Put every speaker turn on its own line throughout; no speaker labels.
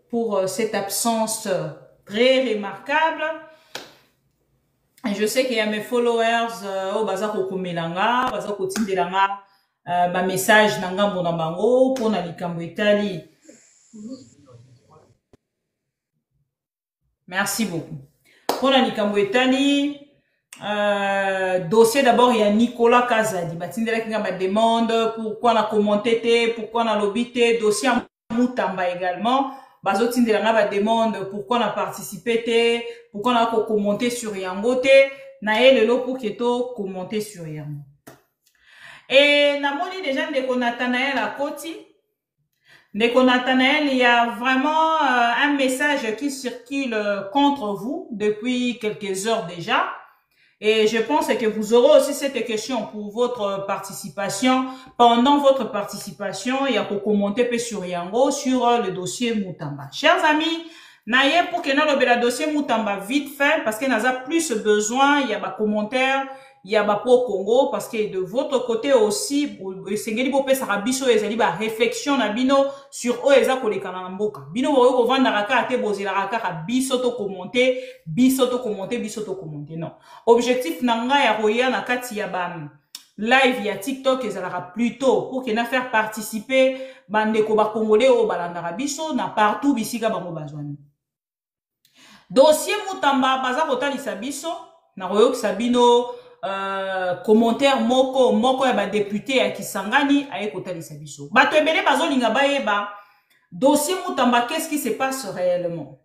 pour cette absence très remarquable. Et je sais qu'il y a mes followers au bazar kokomelanga, bazar kotindelanga ba message na ngambo na bango pour na likambo etali. Merci beaucoup. Pour la likambo etali, dossier d'abord il y a Nicolas Kazadi. Batindela qui ma demande pourquoi on a commenté, pourquoi on a lobité, dossier Moutamba également. Bazotindela nga ba demande pourquoi on a participé, pourquoi on a commenté sur Yango te, na ye lelo pour keto commenter sur Yango. Et namoni déjà ndeko Nathanaël à Koti. Ndeko Nathanaël, il y a vraiment un message qui circule contre vous depuis quelques heures déjà. Et je pense que vous aurez aussi cette question pour votre participation. Pendant votre participation, il y a pour commenter sur Yango sur le dossier Moutamba. Chers amis, naye pour que nous le dossier Moutamba vite fait, parce qu'il y a plus besoin, il y a des commentaires, il y a pour Congo, parce que de votre côté aussi, Sengeli Bopé Sarabiso, ezali ba réflexion na bino sur Oeza Kolekana Mboka. Bino Boyo Vanda Raka Ate Bozila Raka bisoto commenter, bisoto commenter, bisoto commenter. Non. Objectif Nanga ya Roya na Kati ya bam. Live ya TikTok ezalaka plutôt pour que na faire participer bandeko ba Congolais au balandara biso na partout bisika bango bazwani. Dossier Moutamba baza kotalisa biso na Royo Sabino commentaire moko ya ba député ya Kisangani aye kotalisa biso. Bato ebele bazolinga bayeba dossier Moutamba qu'est-ce qui se passe réellement.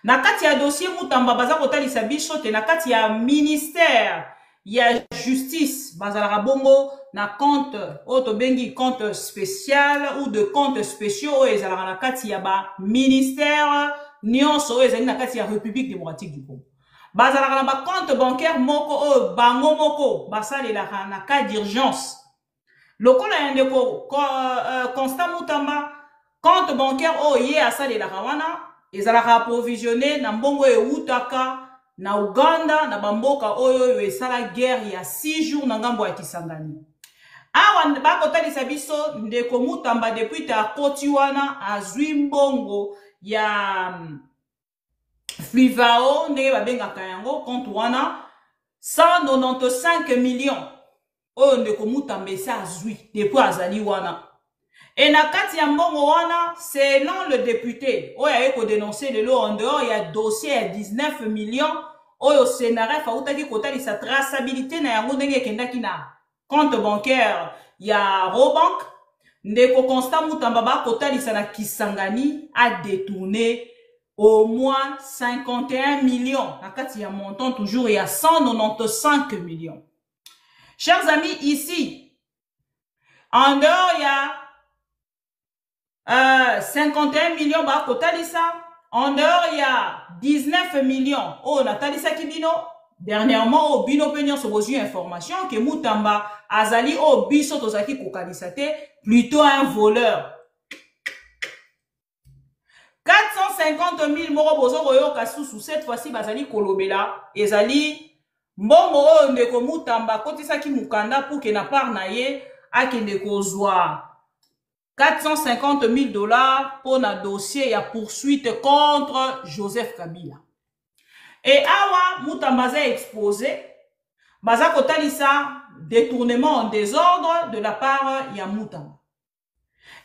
Na kati ya dossier Moutamba baza kotalisa biso te na kati ya ministère ya justice bazala bongo na compte auto bengi compte spécial ou de compte spéciaux ezala na kati ya ba ministère nyonso ezali na kati ya République démocratique du Congo. Bazala na ba compte bancaire moko bango moko basalela na cas d'urgence. Lokola yandeko Constant Moutamba compte bancaire ye asalela wana ezala approvisionné na mbongo eutaka na Uganda na bamboka oyo esala guerre ya 6 jours na ngambo ya Kisangani. Awa bakotalisa biso ndeko Moutamba depuis ta koti wana azwi mbongo ya Flivao ndenge babengaka yango compte wana 195 millions oyo ndeko Moutamba esa azwi depuis azali wana. Et na kati ya mbongo wana selon le député oyo ayeko dénoncer lelo en dehors ya dossier ya 19 millions oyo Senaref autaki kotalisa traçabilité na yango ndenge ekendaki na compte bancaire ya Robank. Ndeko Constant Moutamba bakotalisa na Kisangani a détourné au moins 51 millions. Na kati ya montant toujours il y a 195 millions. Chers amis, ici, en dehors il y a 51 millions bakotalisa. En dehors il y a 19 millions. Oh, Natalisa Kibino. Dernièrement, au Bino Peignon se reçu information que Moutamba Azali au Biso Tozaki Kokalisate, plutôt un voleur. 450 000 moro bozo royo kasusu cette fois-ci bazali kolobela ezali mbongo oyo ndeko Moutamba kotisaki mukanda pour que na part na ye akende kozwa 450 000 $ pour un dossier ya poursuite contre Joseph Kabila. Et awa Moutamba a exposé baza kotalisa détournement en désordre de la part ya Moutamba.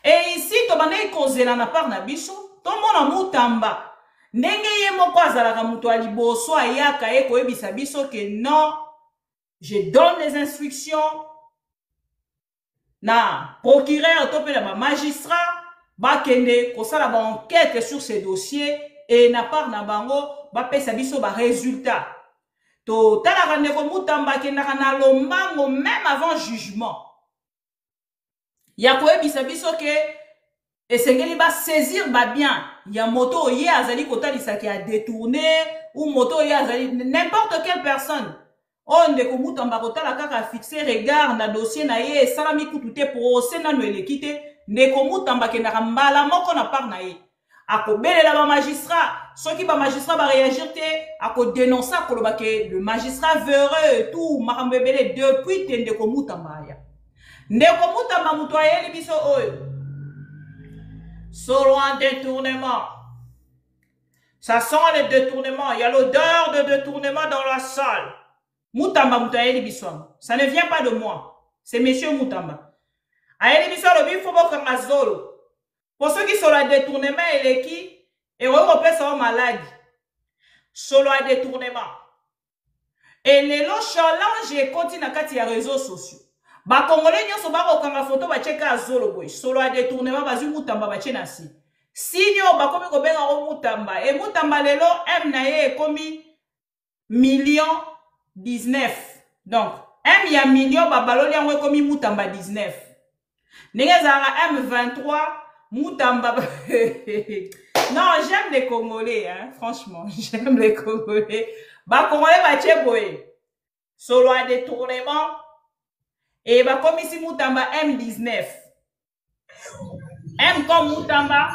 Et ici tobane kozela na part na biso tomona Moutamba ndenge ye moko azalaka muto ali boso ayaka ye koyebisa biso que non, je donne les instructions na procureur to pe na ba magistrat ba kende kosala ba enquête sur ces dossiers et na part na bango ba pesa biso ba résultat to tala ndeko Moutamba kendaka na lombango même avant jugement ya koyebisa biso ke esengeli ba saisir ba bien ya moto ye azali kotalisa ki a détourné ou moto ye azali n'importe quelle personne. On ndeko Moutamba kotala kaka fixer regard na dossier na ye salami kutute procès na no elekite ndeko Moutamba kendaka mbala moko na part na ye akobelela ba magistrat soki ba magistrat ba réagir te ako dénoncer koloba ke le magistrat verrait tout makambo ebele depuis te ndeko Moutamba ya ndeko Moutamba muto ayeli biso oyo solo un détournement Ça sent le détournement. Il y a l'odeur de détournement dans la salle. Moutamba Moutaye Biswam. Ça ne vient pas de moi. C'est monsieur Moutamba. Aïe Biswam, il faut voir Zolo. Pour ceux qui sont là, détournement et les qui, et Européens sont malades. Solo à détournement. Et les lots challenge et continue à les réseaux sociaux. Ba Congolais n'y sont pas au Kanga photo, ba checker à Zolo boy. Solo à détournement, ba zu Moutamba ba chenasi. Signor ba komi ko benga o Moutamba. Et Moutamba lelo M naye komi million 19. Donc, M ya million ba baloli yango komi Moutamba 19. Nenge zara M23 Moutamba. Non, j'aime les Congolais, hein, franchement, j'aime les Congolais. Ba Congolais ba tcheboé. Solo à détournement. Et bah comme ici Moutamba M19. M comme Moutamba.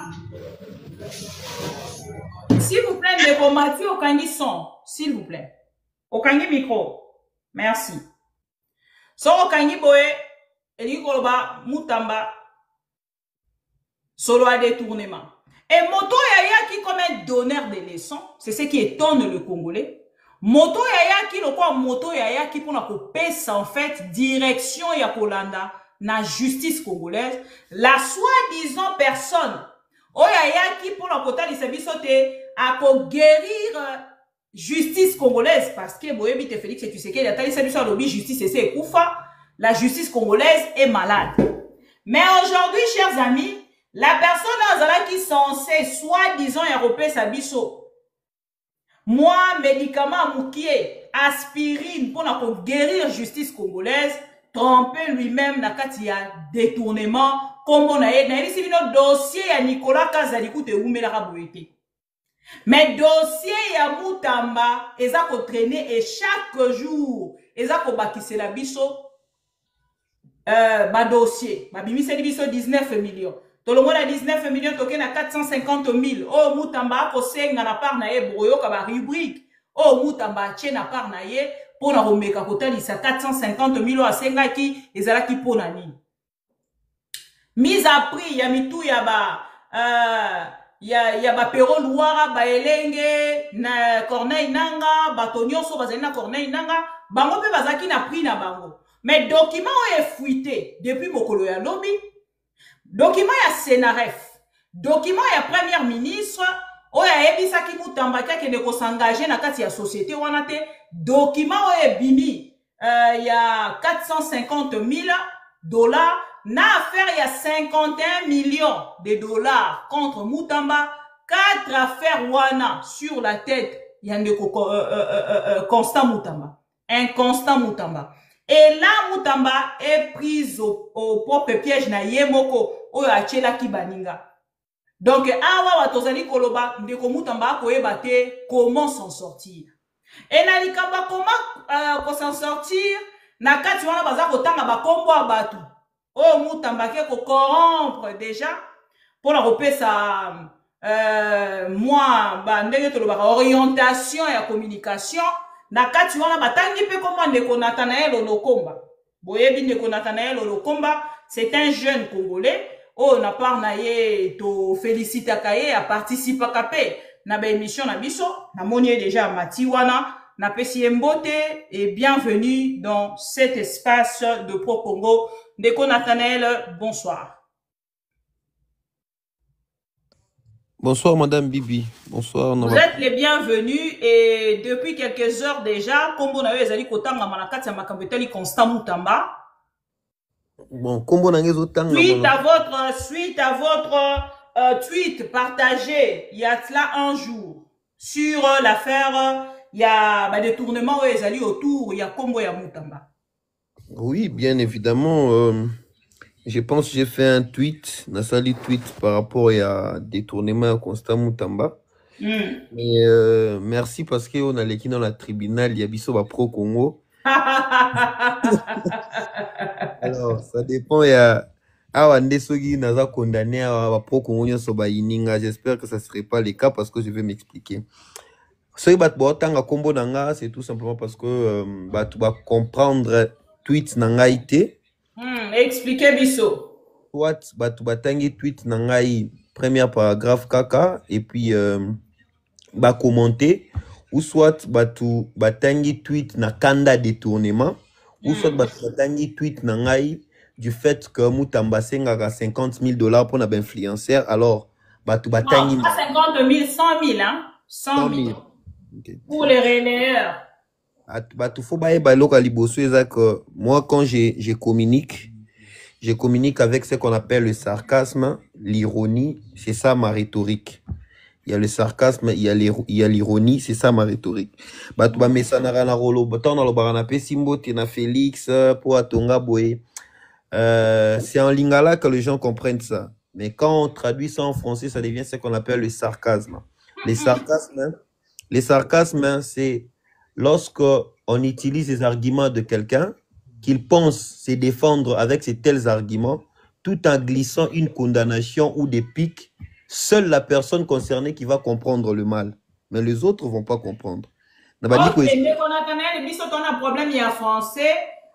S'il vous plaît, ne combattez aucun son. S'il vous plaît. Aucun micro. Merci. Son aucun boé. Et dit Moutamba. Solo à détournement. Et Moto Yaya qui comme un donneur de leçons. C'est ce qui étonne le Congolais. Moto Yaya qui le quoi Moto Yaya qui pour la pèse en fait direction ya Kolanda na justice congolaise la soi-disant personne o Yaya qui pour la kota li sebisote a ko guérir justice congolaise parce que boyebi te Félix et tu sais qu'il y a tali sebiso lobby justice et c'est koufa la justice congolaise est malade. Mais aujourd'hui chers amis, la personne qui est censée soi-disant européen sabiso moi, médicament moukié, aspirine pour guérir justice congolaise, tromper lui-même na katia détournement, comme on a dit, notre dossier à Nicolas Kazalikou te oumela rabouete. Mais dossier ya Moutamba, ils ont traîné et chaque jour, ils ont bakissé la biso, ma dossier, ma bimi c'est biso 19 millions. Tout le monde a 19 millions, token à 450 000. Oh, Moutamba, kosenga na part na ye, broyo kaba rubrique. Oh, Moutamba, tche na part na ye, pour na romeka kotali sa 450 000 a senga ki, ezala ki pona nini. Mise à prix, ya mitou ya ba, ya ba pero luara, ba elenge, na Corneille Nanga, ba tonyon so bazali na Corneille Nanga, bango pe bazaki na prix na bango. Mais document est fuité depuis mokolo ya lobby. Document ya Sénaref, document ya Premier ministre, oya ebisa ki Moutamba ki ne ko s'engager na kati ya société wana te, document oya bimi ya 450 000 dollars, na affaire ya 51 millions de dollars contre Moutamba, 4 affaires wana sur la tête ya ndeko Constant Moutamba, un Constant Moutamba. Et là, Moutamba est prise au propre piège na yemoko oyo achela ki baninga. Donc, awa watozali koloba ndeko Moutamba koyeba te comment s'en sortir. Et na likamba comment s'en sortir na kati wana baza kotanga bakombo abatu. Oh Moutamba ke ko corrompre déjà pour la repesa moi ba ndenge toloba orientation ya communication. Na kati wana batangi pe comment ndeko Nathanaël Olokomba. Boyebi ndeko Nathanaël Olokomba, c'est un jeune Congolais. Oh, na part na ye to félicite kaye a participer à kapé na ba émission na biso. Na monier déjà Mati wana na pesi mbote et bienvenue dans cet espace de Pro Congo. Ndeko Nathanaël, bonsoir.
Bonsoir Madame Bibi, bonsoir.
Vous êtes les bienvenus et depuis quelques heures déjà, comme vous avez dit, Constant Moutamba.
Bon, comme vous avez
suite à votre tweet partagé il y a cela un jour sur l'affaire, il y a détournement autour, il y a Combo et Moutamba.
Oui, bien évidemment. Je pense que j'ai fait un tweet, Nassali tweet par rapport à détournement à Constant Moutamba. Mais merci parce qu'on a l'équipe dans la tribunal, il y a Bisso Pro Congo. Alors, ça dépend, il y a Awande Sogi Naza condamné à Pro Congo Soba Ininga. J'espère que ça ne serait pas le cas parce que je vais m'expliquer. Ce qui est combo nanga, c'est tout simplement parce que tu vas comprendre tweet nanga été.
Expliquez Bisso.
Soit tu vas tangi tweet nangai premier paragraphe kaka et puis ba commenter ou soit batangi tweet na kanda détournement ou soit batangi tweet na ngai du fait que Moutamba sengaka 50 000 $ pour na influenceur, alors batangi
non, pas 50 000, 100 000, hein? 100 000. Okay. Pour les relayeurs.
Faut que moi, quand je communique avec ce qu'on appelle le sarcasme, l'ironie, c'est ça ma rhétorique. Il y a le sarcasme, il y a l'ironie, c'est ça ma rhétorique. Félix, c'est en lingala que les gens comprennent ça. Mais quand on traduit ça en français, ça devient ce qu'on appelle le sarcasme. Les sarcasmes, c'est lorsque on utilise les arguments de quelqu'un, qu'il pense se défendre avec ces tels arguments, tout en glissant une condamnation ou des pics, seule la personne concernée qui va comprendre le mal. Mais les autres ne vont pas comprendre.
Ok, mais on a un problème, il y a français.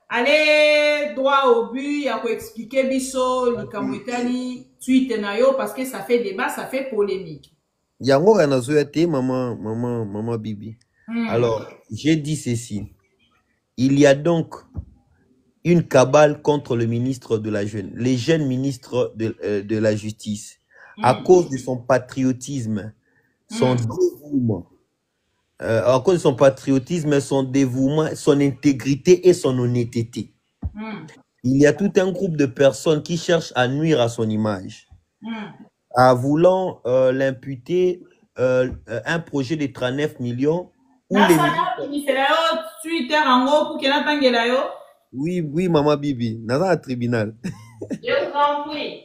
Allez, droit au but, il y a quoi expliquer biso, l'Ikamwitani, tweet nayo, parce que ça fait débat, ça fait polémique.
Il y a maman Bibi. Alors, j'ai dit ceci. Il y a donc une cabale contre le ministre de la Jeune, les jeunes ministres de la Justice, à cause de son patriotisme, son dévouement. À cause de son patriotisme, son dévouement, son intégrité et son honnêteté. Il y a tout un groupe de personnes qui cherchent à nuire à son image, à voulant l'imputer un projet de 39 millions. Où les oui, maman Bibi, dans un tribunal.
Je vous en prie.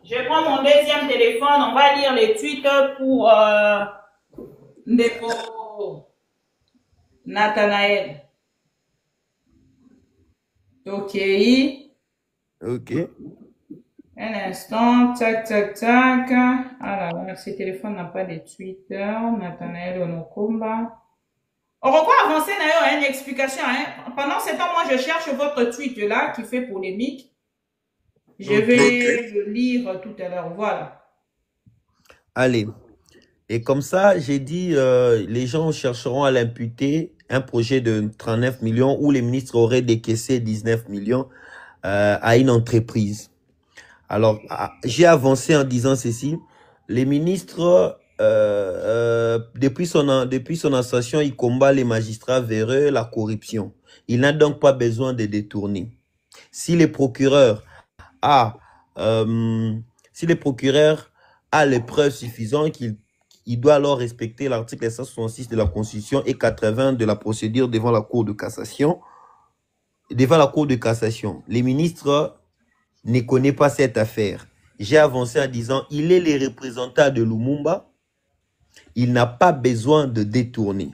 Je prends mon deuxième téléphone, on va lire les tweets pour Nathanaël. Ok.
Ok.
Un instant, tac, tac, tac. Ah là là, ce téléphone n'a pas de Twitter. Nathanaël Onokomba. On va avancer d'ailleurs une explication. Hein. Pendant ce temps, moi, je cherche votre tweet là qui fait polémique. Je vais le lire tout à l'heure. Voilà.
Allez. Et comme ça, j'ai dit, les gens chercheront à l'imputer un projet de 39 millions où les ministres auraient décaissé 19 millions à une entreprise. Alors, j'ai avancé en disant ceci. Les ministres, depuis son installation, il combat les magistrats véreux, la corruption. Il n'a donc pas besoin de détourner. Si les procureurs a les preuves suffisantes, il doit alors respecter l'article 166 de la Constitution et 80 de la procédure devant la Cour de cassation. Devant la Cour de cassation, les ministres ne connaissent pas cette affaire. J'ai avancé en disant, il est le représentant de Lumumba, il n'a pas besoin de détourner.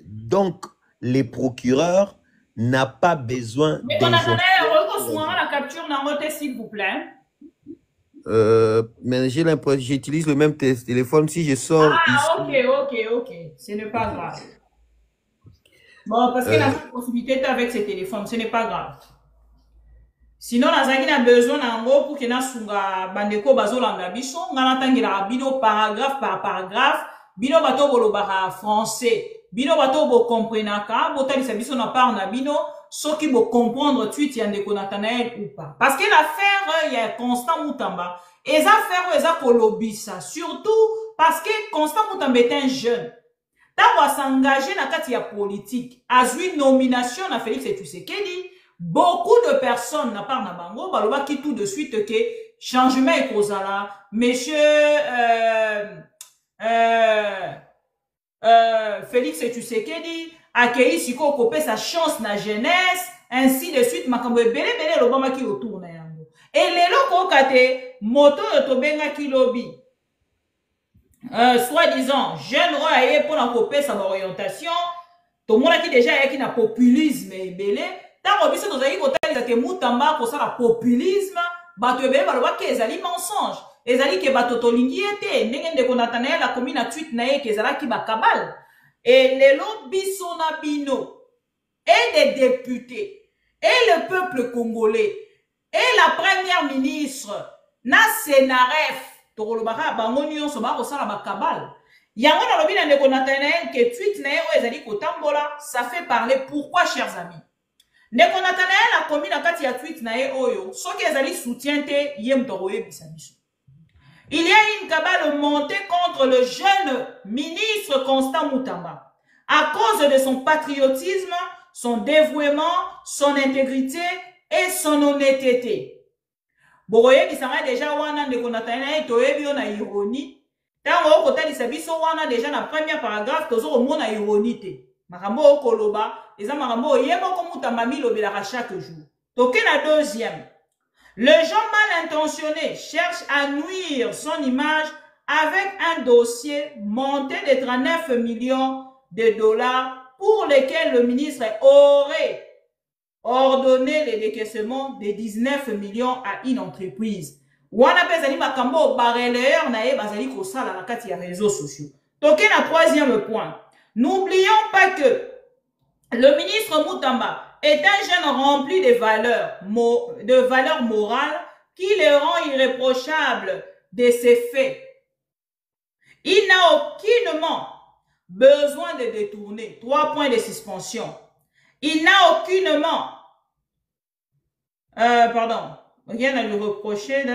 Donc, les procureurs n'ont pas besoin
mais on attendait la capture dans votre s'il vous plaît.
Mais j'ai l'impression, j'utilise le même téléphone. Si je sors
ici... ok. Ce n'est pas grave. Bon, parce que la possibilité avec ces téléphones, ce n'est pas grave. Sinon, on a besoin d'un mot pour que nous ayons bandeko bazolanda biso, on a bino paragraphe par paragraphe, bino bato bolobara français, bino bato bo comprenaka, botalisa biso na part na bino, ceux qui vont comprendre tweet yandeko Nathanaël ou pas. Parce que l'affaire, il y a Constant Moutamba. Et les affaires, ils ont kolobisa. Surtout parce que Constant Moutamba est un jeune. Tant qu'on s'engager dans la politique, à une nomination à Félix Tshisekedi, beaucoup de personnes n'a pas na bango, baloba qui tout de suite que changement est causala, monsieur Félix Tshisekedi accueilli siko kopé sa chance na jeunesse, ainsi de suite makambo belé l'Obama qui retourne yango. Et lelo ko kate moto to benga ki lobby. Soi-disant jeune roi pour la kopé sa orientation, to mona ki déjà yaki na populisme belé, tant biso to zaki kotalisa ke Moutamba ko sa populisme, bato ebele baloba ke ezali mensonge. Ezali ke bato tolingi ete ndenge ndeko Nathanaël a commis na tweet na ye ke ezalaki bakabal. Et les biso na bino et des députés et le peuple congolais et la première ministre na Sénaref tokolobaka bango nyonso bakosala bakabale yango nalobi na ndeko Nathanaël ke tweet na ye oyo ezali kotambola ça fait parler. Pourquoi, chers amis? Ndeko Nathanaël akomi na kati ya tweet na ye oyo soki ezali soutien te ye moto akoyebisa biso. Il y a une cabale montée contre le jeune ministre Constant Moutamba à cause de son patriotisme, son dévouement, son intégrité et son honnêteté. Boye bisanga déjà wana ndeko Nathanaël toyebi na ironie. Tango kotalisa biso wana déjà na premier paragraphe tozo komona ironie te. Makambo okoloba eza makambo yebo ko Moutamba milobelaka chaque jour. Toke na deuxième. Le gens mal intentionnés cherchent à nuire son image avec un dossier monté de 39 millions de dollars pour lesquels le ministre aurait ordonné le décaissement de 19 millions à une entreprise. Wana bezali makambo bareleur na ye bazali kosala na kati ya réseaux sociaux. Toke na troisième point. N'oublions pas que le ministre Moutamba est un jeune rempli de valeurs morales qui le rend irréprochable de ses faits. Il n'a aucunement besoin de détourner. 3 points de suspension. Il n'a aucunement rien à lui reprocher,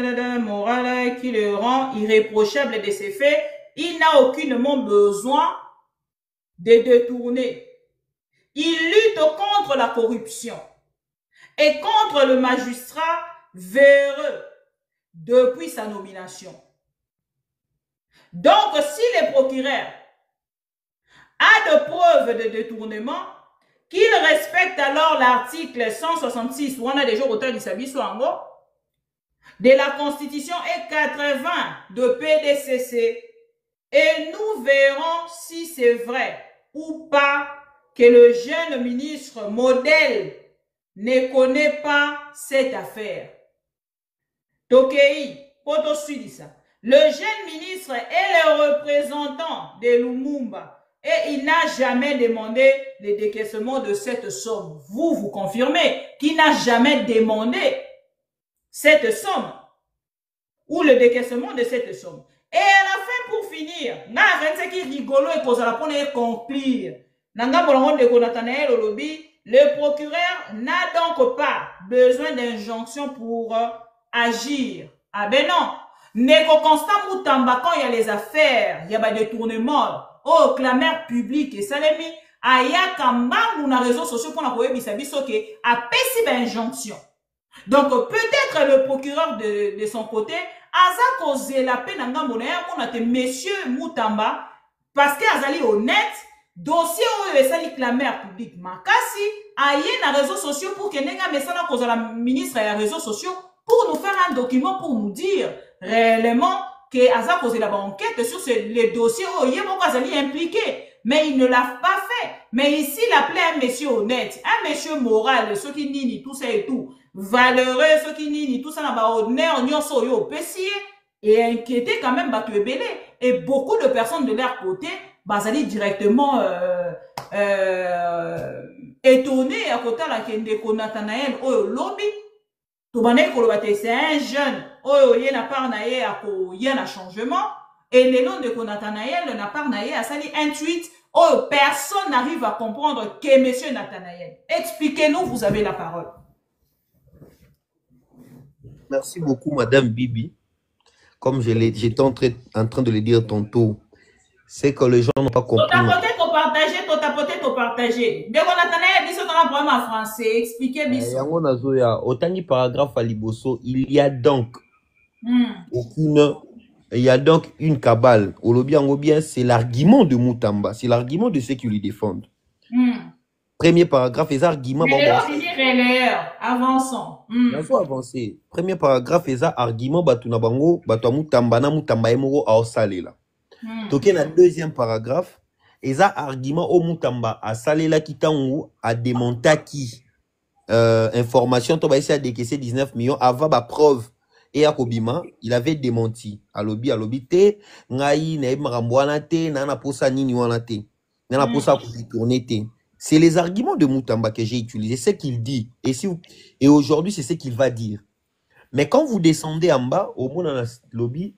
morale qui le rend irréprochable de ses faits. Il n'a aucunement besoin de détourner. Il lutte contre la corruption et contre le magistrat véreux depuis sa nomination. Donc, si le procureur a de preuves de détournement, qu'il respecte alors l'article 166, où on a déjà autant de la Constitution et 80 de PDCC, et nous verrons si c'est vrai ou pas que le jeune ministre modèle ne connaît pas cette affaire. Tokei, poto suit ça. Le jeune ministre est le représentant de Lumumba et il n'a jamais demandé le décaissement de cette somme. Vous confirmez qu'il n'a jamais demandé cette somme ou le décaissement de cette somme. Et à la fin, pour finir, ce qui est rigolo et pour conclure, le procureur n'a donc pas besoin d'injonction pour agir. Ah ben non. Neko Constant Moutamba, quand il y a les affaires, il y a des détournements, oh, clameur publique, et ça les mis, aya kamba ou na réseaux sociaux pour la bisabiso qui a pessi d'injonction. Donc, peut-être le procureur de son côté, aza cause la peine en gamonaya, on a monsieur Moutamba, parce que azali honnête, dossier où il y a clameur publique, makasi, aye na réseaux sociaux pour que nenga mesana cause la ministre et les réseaux sociaux, pour nous faire un document pour nous dire réellement que Aza posé la enquête sur les dossiers où il y a impliqué. Mais il ne l'a pas fait. Mais ici, il appelait un monsieur honnête, un monsieur moral, ceux qui nini, tout ça et tout, valeureux, ceux qui nini, tout ça, n'a pas honneur, n'y au pessier, et inquiété quand même, bah, tu es belé. Et beaucoup de personnes de leur côté, bah, ça dit directement, étonné à côté de la Kendeko Nathanaël, oh, lobby. C'est un jeune, oh, il y a part un changement, et les noms de Nathanaël n'a pas à sali un tweet, oh, personne n'arrive à comprendre que monsieur Nathanaël. Expliquez-nous, vous avez la parole.
Merci beaucoup, Madame Bibi. Comme j'étais en train de le dire tantôt, c'est que les gens n'ont pas compris.
Partager. Dès qu'on a dit ça dans un problème en français, expliquez-moi.
Autant paragraphe à Liboso, il y a donc une cabale. Au lobby en bien, c'est l'argument de Moutamba, c'est l'argument de ceux qui lui défendent. Premier paragraphe, les arguments.
Avançons.
Avancer. Premier paragraphe, les arguments, Batuna Bango, Moutamba, Moutamba Emoro a osalela. Donc, il y a deuxième paragraphe. Et ça, argument au Moutamba, à Salela Kitangu, à démonter qui information, tu vas essayer de décaisser 19 millions avant la preuve. Et à Kobima, il avait démenti. À lobby, te, ngai, naïmramboana te, nana posa nini wana te, nana posa tourner te. C'est les arguments de Moutamba que j'ai utilisés, c'est ce qu'il dit. Et aujourd'hui, c'est ce qu'il va dire. Mais quand vous descendez en bas, au moins dans la lobby,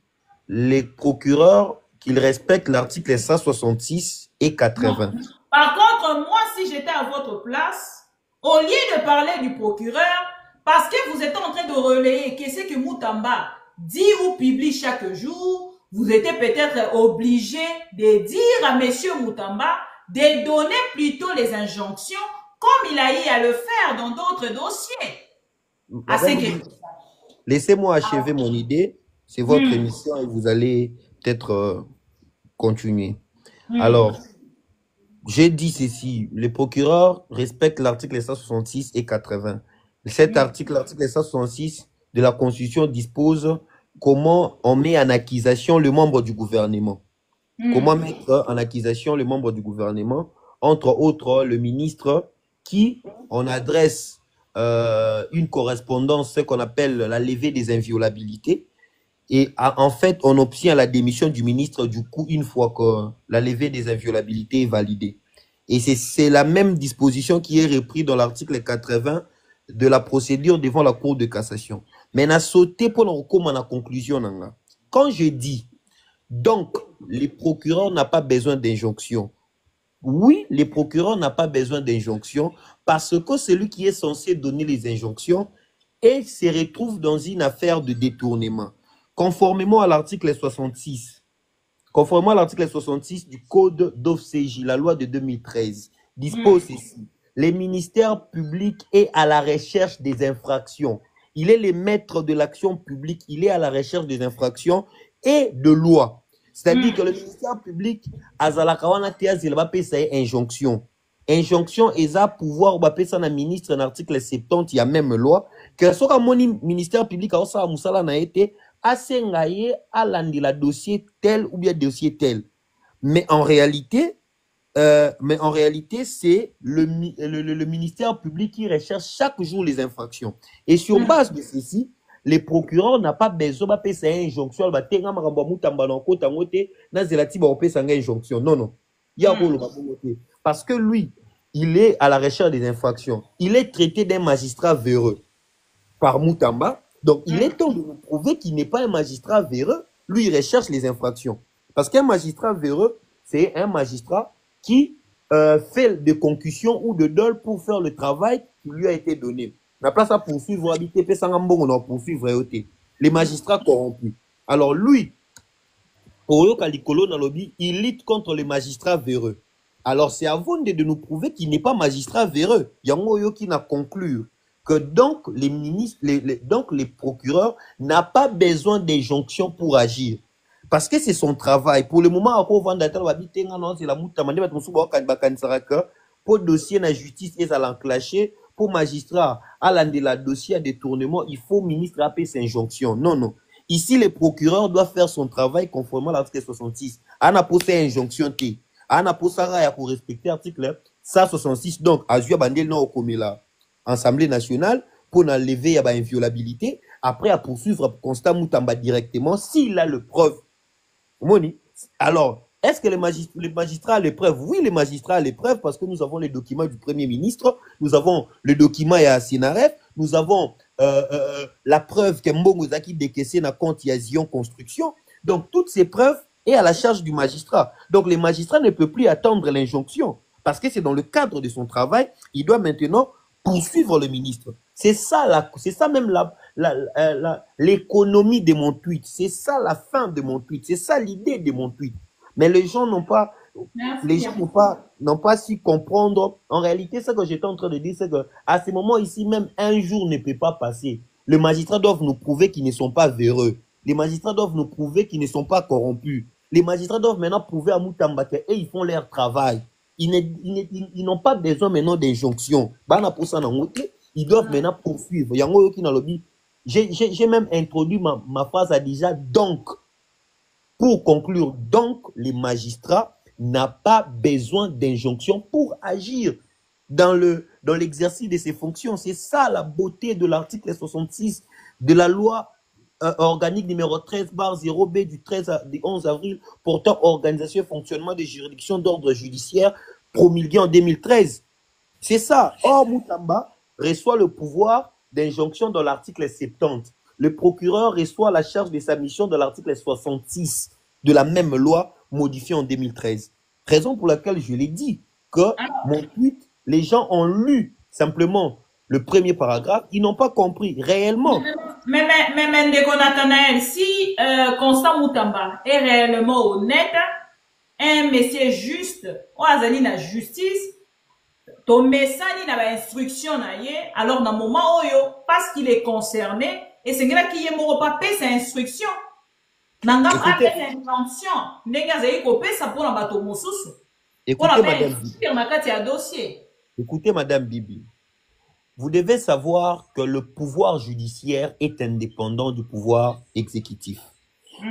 les procureurs, qu'ils respectent l'article 166 et
Non.
80.
Par contre, moi, si j'étais à votre place, au lieu de parler du procureur, parce que vous êtes en train de relayer qu'est-ce que Moutamba dit ou publie chaque jour, vous étiez peut-être obligé de dire à monsieur Moutamba de donner plutôt les injonctions comme il a eu à le faire dans d'autres dossiers.
Laissez-moi achever mon idée. C'est votre émission et vous allez peut-être continuer. Alors, j'ai dit ceci. Les procureurs respectent l'article 166 et 80. Cet article, l'article 166 de la Constitution dispose comment on met en accusation le membre du gouvernement. Comment mettre en accusation le membre du gouvernement, entre autres le ministre qui on adresse une correspondance, ce qu'on appelle la levée des inviolabilités. Et en fait, on obtient la démission du ministre du coup une fois que la levée des inviolabilités est validée. Et c'est la même disposition qui est reprise dans l'article 80 de la procédure devant la Cour de cassation. Mais n'a sauté pour nous comme en conclusion. Quand je dis, donc, les procureurs n'ont pas besoin d'injonction. Oui, les procureurs n'ont pas besoin d'injonction parce que celui qui est censé donner les injonctions et se retrouve dans une affaire de détournement. Conformément à l'article 66, du Code d'OFCJ, la loi de 2013, dispose ici, les ministères publics est à la recherche des infractions. Il est le maître de l'action publique, il est à la recherche des infractions et de lois. C'est-à-dire que le ministère public, Azalakawana Tiaz, il va payer sa injonction. Injonction, il a pouvoir, va payer ça dans ministre, dans l'article 70, il y a même loi, que ce soit mon ministère public, à Osa Moussala n'a été, asengaye à la dossier tel ou bien dossier tel. Mais en réalité, c'est le ministère public qui recherche chaque jour les infractions. Et sur base de ceci, les procureurs n'ont pas besoin de payer sa injonction. Non, non. Parce que lui, il est à la recherche des infractions. Il est traité d'un magistrat véreux par Moutamba. Donc, il est temps de nous prouver qu'il n'est pas un magistrat véreux. Lui, il recherche les infractions. Parce qu'un magistrat véreux, c'est un magistrat qui fait de concussion ou de dol pour faire le travail qui lui a été donné. La place à poursuivre, habiter, on poursuivre les magistrats corrompus. Alors, lui, il lutte contre les magistrats véreux. Alors, c'est à vous de nous prouver qu'il n'est pas magistrat véreux. Il y a un qui n'a conclu que donc les ministres, donc les procureurs n'ont pas besoin d'injonction pour agir. Parce que c'est son travail. Pour le moment, c'est la pour dossier la justice et à l'enclencher, pour magistrat, à la dossier à détournement, il faut ministre appeler ses injonctions. Non, non. Ici, les procureurs doivent faire son travail conformément à l'article 66. Ana posé injonction T. Ana posé pour respecter l'article 166. Donc, Azua Bandel non au là. Assemblée nationale pour enlever la inviolabilité, après à poursuivre pour constat Moutamba directement s'il a le preuve. Alors, est-ce que les magistrats a les preuves? Oui, les magistrats a les preuves parce que nous avons les documents du Premier ministre, nous avons le document à Sinaref, nous avons la preuve que Mbongo Zaki décaissé na compte Yazion Construction. Donc, toutes ces preuves est à la charge du magistrat. Donc, les magistrats ne peuvent plus attendre l'injonction parce que c'est dans le cadre de son travail, il doit maintenant poursuivre le ministre. C'est ça, c'est ça même l'économie de mon tweet. C'est ça la fin de mon tweet. C'est ça l'idée de mon tweet. Mais les gens n'ont pas, n'ont pas su comprendre. En réalité, ce que j'étais en train de dire, c'est que à ce moment ici, même un jour ne peut pas passer. Les magistrats doivent nous prouver qu'ils ne sont pas véreux. Les magistrats doivent nous prouver qu'ils ne sont pas corrompus. Les magistrats doivent maintenant prouver à Moutamba et ils font leur travail. Ils n'ont pas besoin maintenant d'injonction. Ils doivent maintenant poursuivre. J'ai même introduit ma phrase à déjà donc. Pour conclure, donc, les magistrats n'ont pas besoin d'injonction pour agir dans l'exercice de ses fonctions. C'est ça la beauté de l'article 66 de la loi organique numéro 13/0B du 11 avril portant organisation et fonctionnement des juridictions d'ordre judiciaire promulguée en 2013. C'est ça. Or, Moutamba reçoit le pouvoir d'injonction dans l'article 70. le procureur reçoit la charge de sa mission de l'article 66 de la même loi modifiée en 2013. Raison pour laquelle je l'ai dit que mon tweet, les gens ont lu simplement le premier paragraphe, ils n'ont pas compris réellement.
Mais Ndeko Nathanaël, si Constant Moutamba est réellement honnête, un monsieur juste, ou azali na justice, ton message na ba instruction na ye, alors dans moment oyo, parce qu'il est concerné, et c'est là qu'il y a mon papier, c'est instruction. Nanga pas c'est intention. Nega zayi kopé ça pour na bato mosusu.
Écoutez, Madame Bibi, vous devez savoir que le pouvoir judiciaire est indépendant du pouvoir exécutif.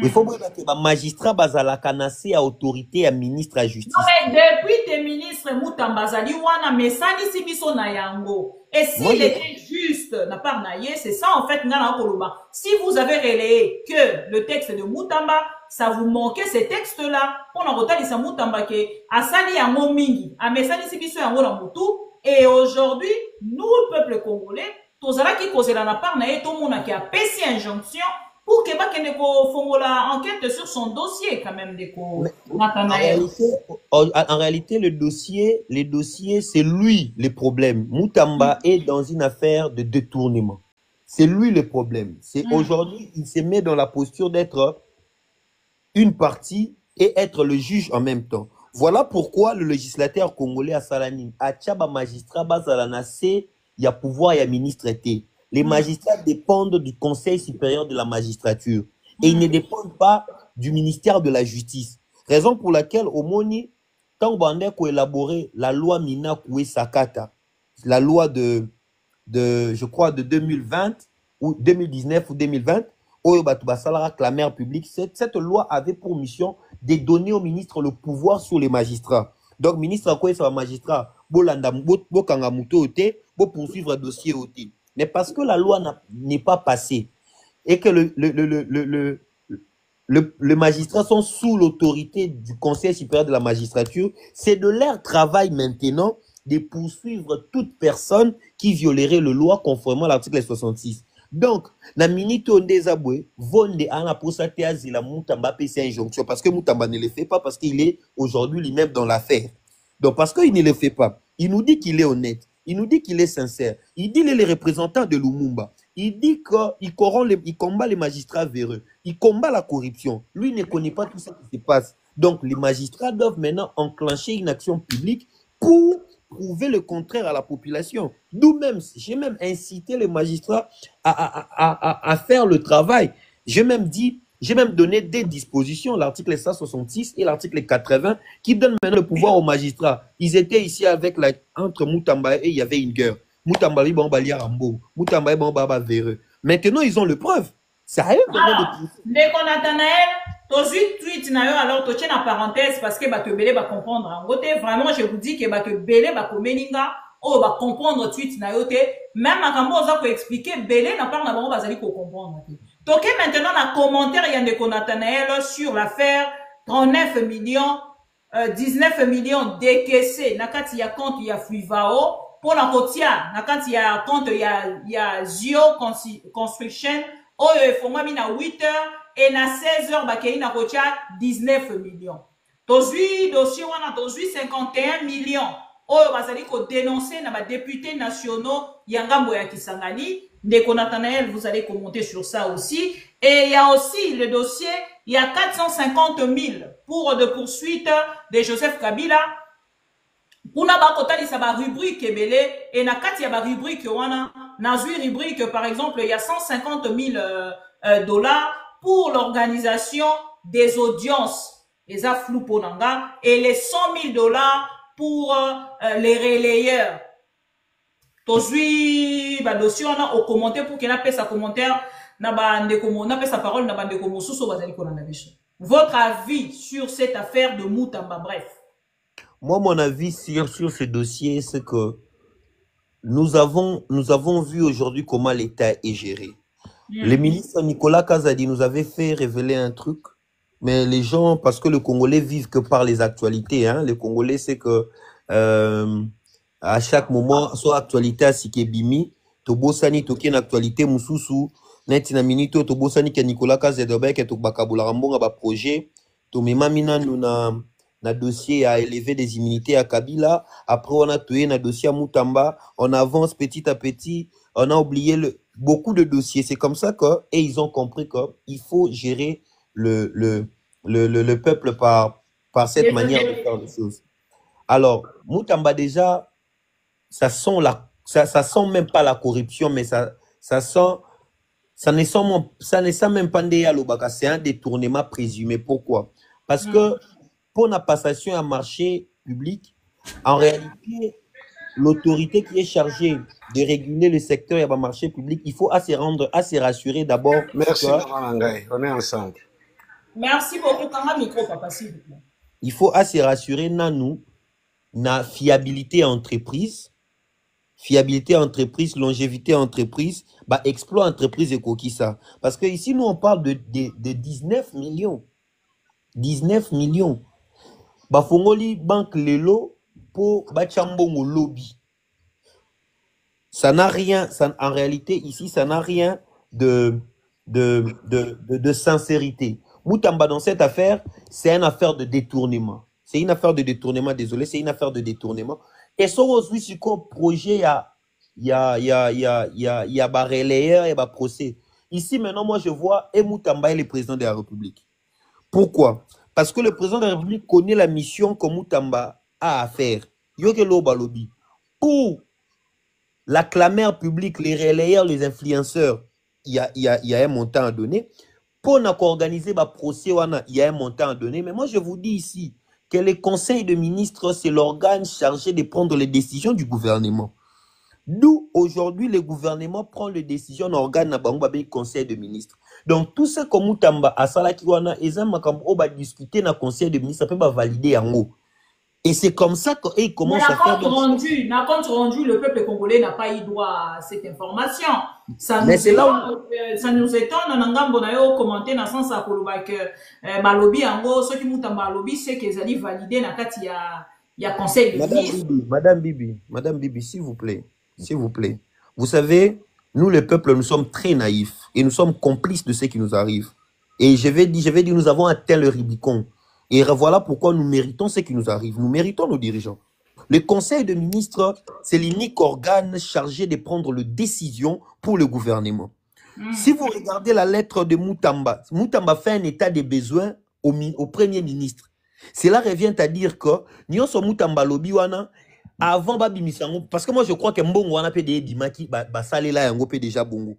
Il faut que les magistrats basala kanase à autorité à ministre à justice.
Non, mais depuis tes ministres Moutamba Zali wana mesani sibiso na yango. Et s'il était juste na part naye, c'est ça en fait ngana koloba. Si vous avez relayé que le texte de Moutamba, ça vous manquait ces textes-là. On a retenu ça Moutamba ke asali yango mingi, a mesani sibiso yango na mutu. Et aujourd'hui, nous le peuple congolais, tozala ki kozela na part naye to mona ki a pesi injonction pour que Bakeneko fongola enquête sur son dossier quand même
en réalité, le dossier, c'est lui le problème. Moutamba est dans une affaire de détournement. C'est lui le problème. C'est aujourd'hui, il se met dans la posture d'être une partie et être le juge en même temps. Voilà pourquoi le législateur congolais à Salanine, à Tchaba magistrat, Bazalanase, il y a pouvoir, il y a ministre été. Les magistrats dépendent du Conseil supérieur de la magistrature et ils ne dépendent pas du ministère de la Justice. Raison pour laquelle, au Moni, quand on a élaboré la loi Mina Koué Sakata, la loi je crois, de 2020 ou 2019 ou 2020, la clameur publique, cette loi avait pour mission de donner au ministre le pouvoir sur les magistrats. Donc, ministre Koué Sakata, magistrat, bo poursuivre un dossier au titre. Mais parce que la loi n'est pas passée et que les magistrats sont sous l'autorité du Conseil supérieur de la magistrature, c'est de leur travail maintenant de poursuivre toute personne qui violerait la loi conformément à l'article 66. Donc, la minute on désaboué, vonde ana posate azila Moutamba pc injonction parce que Moutamba ne le fait pas parce qu'il est aujourd'hui lui-même dans l'affaire. Donc, parce qu'il ne le fait pas, il nous dit qu'il est honnête. Il nous dit qu'il est sincère. Il dit qu'il est le représentant de Lumumba. Il dit qu'il combat les magistrats véreux. Il combat la corruption. Lui ne connaît pas tout ce qui se passe. Donc, les magistrats doivent maintenant enclencher une action publique pour prouver le contraire à la population. D'où même, j'ai même incité les magistrats à faire le travail. J'ai même donné des dispositions, l'article 166 et l'article 80, qui donnent maintenant le pouvoir aux magistrats. Ils étaient ici entre Moutamba et il y avait une guerre. Moutamba et Bambalia Rambo. Moutamba et Bamba Véreux. Maintenant, ils ont le preuve. C'est à eux de
dès qu'on a Nathanaël, tu tweet alors tu tiens la parenthèse parce que tu belé va comprendre. En côté, vraiment, je vous dis que tu belé va comprendre tweet même à quand on expliquer belé n'a pas comprendre. Donc maintenant, dans le commentaire, il y a Ndeko Nathanaël sur l'affaire 39 millions, 19 millions décaissés. Nakati ya compte, il y a Fluivao. Pour la côtière, nakati ya compte, il y a Zio Construction. Oh, il faut moi à 8 heures et na 16 heures, bakei na côtière 19 millions. Tozui, dossier, on a tozui 51 millions. Oh, basali ko dénoncer na ba députés nationaux Yangambo ya Kisangani. Ndeko Nathanaël, vous allez commenter sur ça aussi. Et il y a aussi le dossier, il y a 450 000 pour de poursuite de Joseph Kabila. Pour na ba kotali sa ba rubrique ebele et na kati ya ba rubrique wana na zui rubrique par exemple il y a 150 000 dollars pour l'organisation des audiences les afflou ponanga et les 100 000 dollars pour les relayeurs. Tozui ba dossier on a au commentaire pour qu'il n'a pas sa commentaire na ba ndeko mo na pas sa parole na ba ndeko mosusu bazali ko na biso. Votre avis sur cette affaire de Moutamba, bref.
Moi, mon avis sur ce dossier, c'est que nous avons vu aujourd'hui comment l'État est géré. Le ministre Nicolas Kazadi nous avait fait révéler un truc, mais les gens, parce que les Congolais vivent que par les actualités, hein, les Congolais, c'est que à chaque moment, soit actualité à Sikebimi, Tobosani, Toki, une actualité, Moussousou, neti na minute to bosani ke Nicolas Kazedobe ke to bakabula mbonga ba projet to memamina na dossier à élever des immunités à Kabila. Après, on a tué un dossier à Moutamba. On avance petit à petit. On a oublié beaucoup de dossiers. C'est comme ça et ils ont compris qu'il faut gérer le peuple par cette manière de faire les choses. Alors, Moutamba, déjà, ça sent même pas la corruption, mais ça ne sent même pas c'est un détournement présumé. Pourquoi? Parce que pour la passation à marché public, en réalité, l'autorité qui est chargée de réguler le secteur et le marché public, il faut assez rassurer d'abord.
Merci, on est ensemble.
Merci beaucoup. Quand micro, papa, s'il vous plaît.
Il faut assez rassurer na fiabilité entreprise, longévité entreprise, exploit entreprise et quoi ça. Parce que ici, nous, on parle de 19 millions. 19 millions. Bafongoli banque lelo pour bachambongo lobby. Ça n'a rien, en réalité, ici, ça n'a rien de sincérité. Moutamba, dans cette affaire, c'est une affaire de détournement. C'est une affaire de détournement, désolé, c'est une affaire de détournement. Et ça aussi, c'est qu'un projet, il y a barelayeur et bas procès. Ici, maintenant, moi, je vois Moutamba est le président de la République. Pourquoi? Parce que le président de la République connaît la mission que Moutamba a à faire. Pour la clameur publique, les relayeurs, les influenceurs, il y a un montant à donner. Pour organiser le procès, il y a un montant à donner. Mais moi, je vous dis ici que le Conseil de ministres, c'est l'organe chargé de prendre les décisions du gouvernement. D'où aujourd'hui, le gouvernement prend les décisions dans l'organe de Conseil de ministres. Donc, tout ce que Moutamba a salaki wana, on va discuter dans le Conseil de ministres, ça peut valider en haut. Et c'est comme ça qu'il commence à faire...
N'a compte rendu, le peuple congolais n'a pas eu droit à cette information. Ça nous étonne, on a commenté dans le sens que Malobi, en gros, ceux qui Moutamba Malobi, c'est qu'ils allaient valider dans le il y a Conseil de ministres.
Madame Bibi, s'il vous plaît. S'il vous plaît. Vous savez, nous, le peuple, nous sommes très naïfs et nous sommes complices de ce qui nous arrive. Et je vais dire, nous avons atteint le Rubicon. Et voilà pourquoi nous méritons ce qui nous arrive. Nous méritons nos dirigeants. Le Conseil de ministres, c'est l'unique organe chargé de prendre les décisions pour le gouvernement. Si vous regardez la lettre de Moutamba, Moutamba fait un état de besoin au Premier ministre. Cela revient à dire que nous sommes Moutamba Lobi wana avant parce que moi je crois que Mbongo wana peut dimaki salé là yango peut déjà bongo.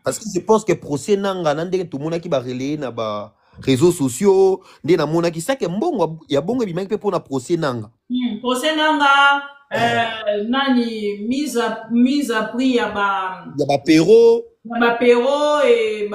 Parce que je pense que procès nanga nande tout monde qui va relayer na ba réseaux sociaux ndé na mona ki ça que Mbongo ya bongo bimaki peut pour na procès nanga.
Procès nanga nani mise à prix ya ba
Perro
et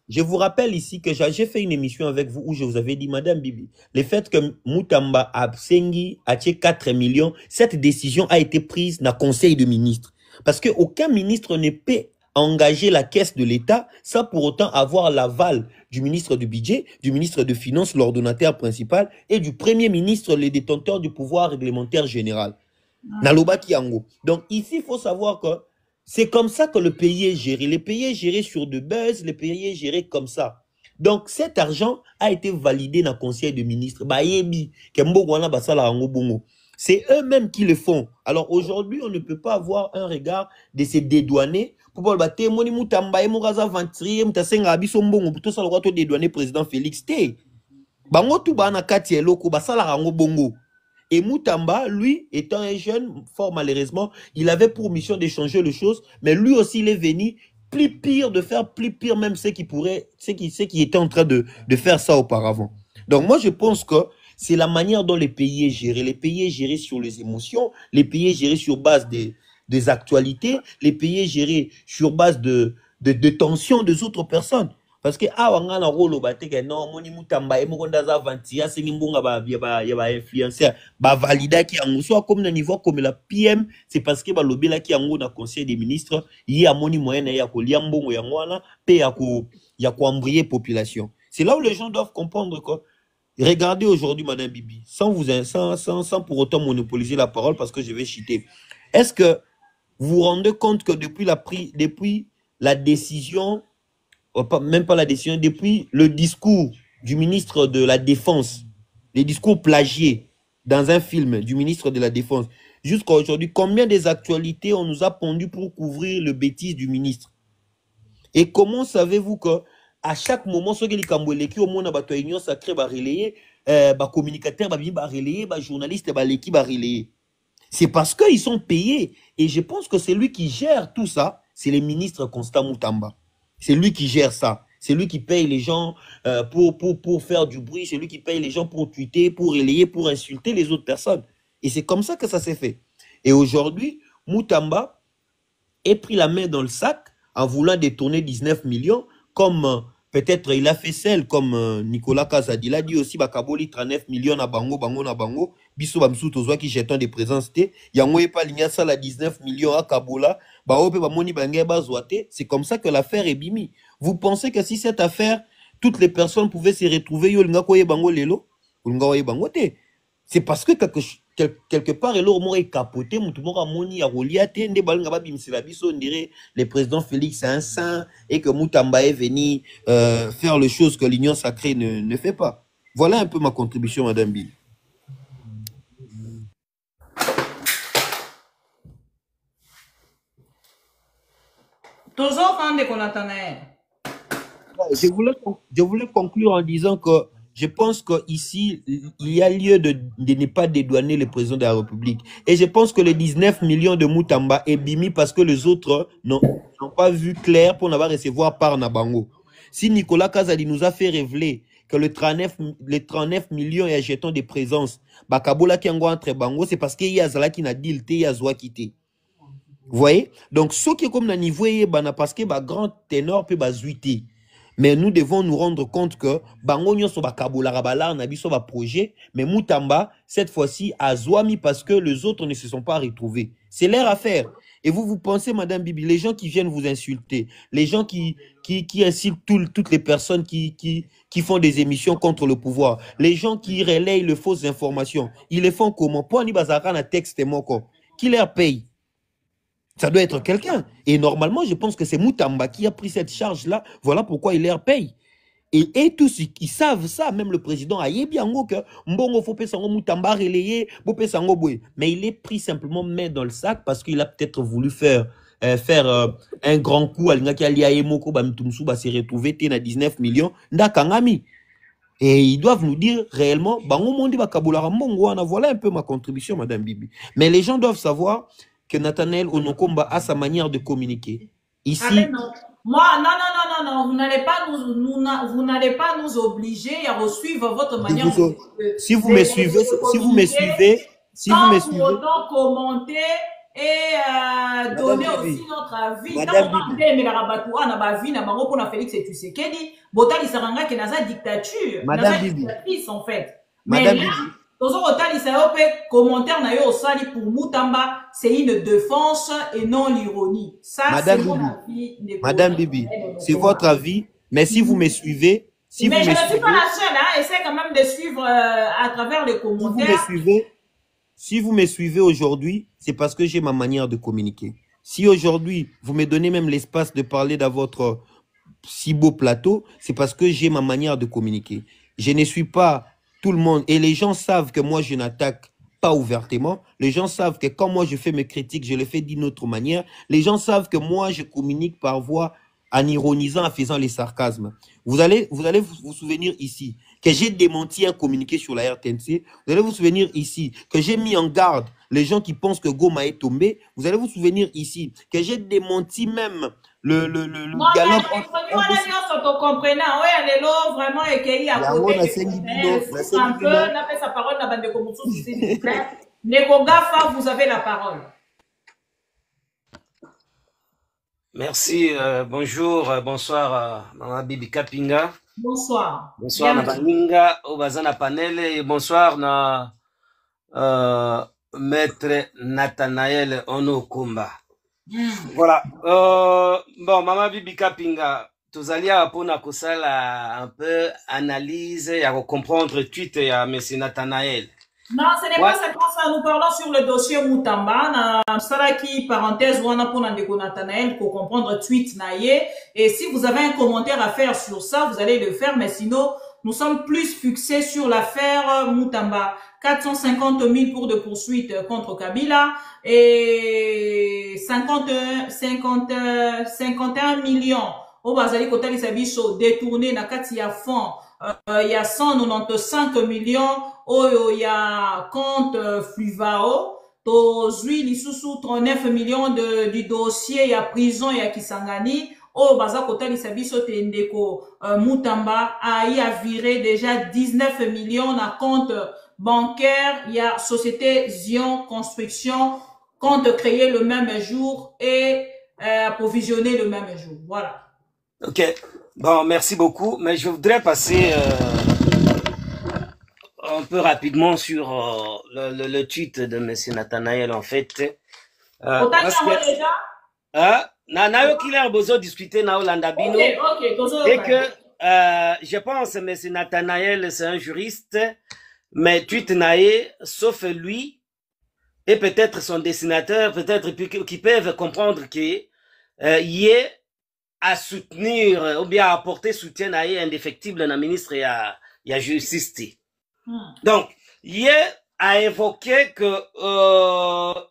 je vous rappelle ici que j'ai fait une émission avec vous où je vous avais dit, Madame Bibi, le fait que Moutamba a 4 millions, cette décision a été prise dans le Conseil de ministres. Parce qu'aucun ministre ne peut engager la caisse de l'État sans pour autant avoir l'aval du ministre du Budget, du ministre de Finances, l'ordonnateur principal, et du Premier ministre, le détenteur du pouvoir réglementaire général. Naloba Kiango. Donc ici, il faut savoir que c'est comme ça que le pays est géré. Le pays est géré sur de buzz, le pays est géré comme ça. Donc, cet argent a été validé dans le Conseil de ministres. C'est eux-mêmes qui le font. Alors, aujourd'hui, on ne peut pas avoir un regard de ces dédouanés. Pour président Félix T. Et Moutamba, lui, étant un jeune, fort malheureusement, il avait pour mission de changer les choses, mais lui aussi, il est venu plus pire, de faire plus pire même ce qui était en train de faire ça auparavant. Donc moi, je pense que c'est la manière dont le pays est géré. Le pays est géré sur les émotions, le pays est géré sur base des actualités, le pays est géré sur base de tensions des autres personnes. Parce que awanga rolo bateke non moni Moutamba e mokonda za vantia sengi mbonga ba influencer ba valida ki yango soit comme na niveau comme la PM, c'est parce que ba lobela ki yango na conseil des ministres yi amoni moyen ya ko lia mbongo yango wana pe ya ko embrayer population. C'est là où les gens doivent comprendre que regardez aujourd'hui Madame Bibi sans pour autant monopoliser la parole parce que je vais citer. Est-ce que vous vous rendez compte que depuis la décision, même pas la décision, depuis le discours du ministre de la Défense, les discours plagiés dans un film du ministre de la Défense, jusqu'à aujourd'hui, combien des actualités on nous a pondu pour couvrir le bêtise du ministre? Et comment savez-vous que à chaque moment, ceux qui au monde a union sacrée va relayer, communicateur va relayer, journaliste va l'équipe va relayer. C'est parce qu'ils sont payés. Et je pense que c'est lui qui gère tout ça. C'est le ministre Constant Moutamba. C'est lui qui gère ça. C'est lui qui paye les gens pour faire du bruit. C'est lui qui paye les gens pour tweeter, pour relayer, pour insulter les autres personnes. Et c'est comme ça que ça s'est fait. Et aujourd'hui, Moutamba ait pris la main dans le sac en voulant détourner 19 millions, comme peut-être il a fait celle, comme Nicolas Kazadi l'a dit aussi, Bakaboli 39 millions na bango, biso bamsou tozwa qui jeton de présence te, yango pas ligne ça la 19 millions à Kabola, baope bamoni bangé bazouate, c'est comme ça que l'affaire est bimi. Vous pensez que si cette affaire, toutes les personnes pouvaient se retrouver, yo linga koye bango lelo, linga koye bango te. C'est parce que quelque part, il aurait capoté, on dirait le président Félix est un saint et que Moutamba est venu faire les choses que l'Union sacrée ne fait pas. Voilà un peu ma contribution, Madame Bill. Je voulais conclure en disant que je pense qu'ici, il y a lieu de ne pas dédouaner le président de la République. Et je pense que les 19 millions de Moutamba est bimi parce que les autres n'ont pas vu clair pour n'avoir recevoir par Nabango. Si Nicolas Kazadi nous a fait révéler que les 39 millions et jetons de présence, Bakabola qui entre Bango, c'est parce qu'il y a Zala qui n'a dit il y a Zoa quitté. Vous voyez? Donc, ce qui est comme dans le niveau, parce que grand ténor peut bazuiter. Mais nous devons nous rendre compte que Bango nyo so bakabola rabala na biso ba projet, mais Moutamba cette fois-ci a Zouami parce que les autres ne se sont pas retrouvés. C'est leur affaire. Et vous pensez, Madame Bibi, les gens qui viennent vous insulter, les gens qui insultent toutes les personnes qui font des émissions contre le pouvoir, les gens qui relayent les fausses informations, ils les font comment? Pour ni bazara na texte moko, qui leur paye? Ça doit être quelqu'un. Et normalement, je pense que c'est Moutamba qui a pris cette charge-là. Voilà pourquoi il leur paye. Et tous, ils savent ça. Même le président a dit bien que Mbongo faut pesango Moutamba relayer, pesango boué. Mais il est pris simplement main dans le sac parce qu'il a peut-être voulu faire un grand coup. Alingaki aliaye moko bamtumsu ba se retrouver na 19 millions ndakangami. Et ils doivent nous dire réellement, voilà un peu ma contribution, Madame Bibi. Mais les gens doivent savoir que Nathanaël Onokomba a sa manière de communiquer. Ici.
Ah ben non. Moi, non, vous n'allez pas nous obliger à suivre votre manière de
si vous me suivez,
sans pour autant commenter et donner aussi notre avis.
Madame Bibi.
En fait. Madame Bibi. Commentaire pour Moutamba, c'est une défense et non l'ironie. Ça,
Madame Bibi, Madame Bibi, c'est votre avis, mais si vous me suivez,
mais je ne suis pas la seule, hein, essaie quand même de suivre à travers les commentaires.
Si vous me suivez aujourd'hui, c'est parce que j'ai ma manière de communiquer. Si aujourd'hui, vous me donnez même l'espace de parler dans votre si beau plateau, c'est parce que j'ai ma manière de communiquer. Je ne suis pas tout le monde. Et les gens savent que moi, je n'attaque pas ouvertement. Les gens savent que quand moi, je fais mes critiques, je le fais d'une autre manière. Les gens savent que moi, je communique par voie en ironisant, en faisant les sarcasmes. Vous allez vous souvenir ici que j'ai démenti un communiqué sur la RTNC. Vous allez vous souvenir ici que j'ai mis en garde les gens qui pensent que Goma est tombé. Vous allez vous souvenir ici que j'ai démenti même le dialogue
vous avez la parole.
Merci, bonjour, bonsoir, Maman Bibi Kapinga.
Bonsoir.
Bonsoir, Nabaninga, Obazana Panel, et bonsoir, Maître Nathanaël Onokomba. Voilà. Bon, Maman Bibi Kapinga, tous alliés pour un peu analyse et à comprendre tweet à M. Nathanaël.
Non, ce n'est
Ouais.
pas seulement ça. Nous parlons sur le dossier Moutamba. Ça qui parenthèse, on a pour Nathanaël pour comprendre tweet naïe. Et si vous avez un commentaire à faire sur ça, vous allez le faire. Mais sinon, nous sommes plus fixés sur l'affaire Moutamba. 450 000 pour de poursuites contre Kabila et 51 millions. Au Bazali Kotali Sabiso détourné na kati ya fonds. Il y a 195 millions. Il y a compte Fluvao. Tozui Lisusu 39 millions du dossier. Il y a prison, il y a Kisangani. Baza Kotali Sabiso Tendeko Moutamba a viré déjà 19 millions na compte bancaire. Il y a Société Zion Construction, compte créé le même jour et approvisionné le même jour. Voilà.
Ok. Bon, merci beaucoup. Mais je voudrais passer un peu rapidement sur le tweet de M. Nathanaël, en fait. Parce que...
déjà
Nayo Killer Bozo discuter Nao Landabino. Et que je pense M. Nathanaël, c'est un juriste, mais tweet Naé, sauf lui, et peut-être son dessinateur, peut-être qui peuvent comprendre qu'il y est à soutenir ou bien à apporter soutien à indéfectible na ministre et à justice. Donc, hier a évoqué que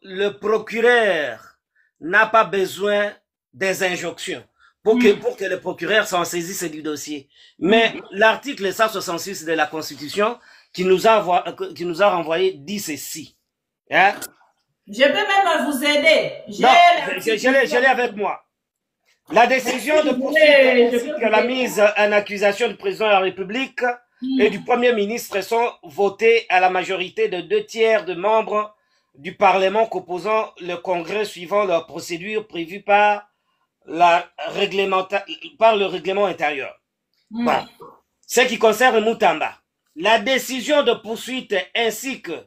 le procureur n'a pas besoin des injonctions pour que le procureur s'en saisisse du dossier. Mais l'article 166 de la Constitution qui nous a renvoyé dit ceci. Hein?
Je peux même vous aider.
Je l'ai avec moi. La décision de poursuite que la mise en accusation du président de la République et du Premier ministre sont votées à la majorité de 2/3 de membres du Parlement composant le Congrès suivant leur procédure prévue par le règlement intérieur. Bon. Ce qui concerne Moutamba, la décision de poursuite ainsi que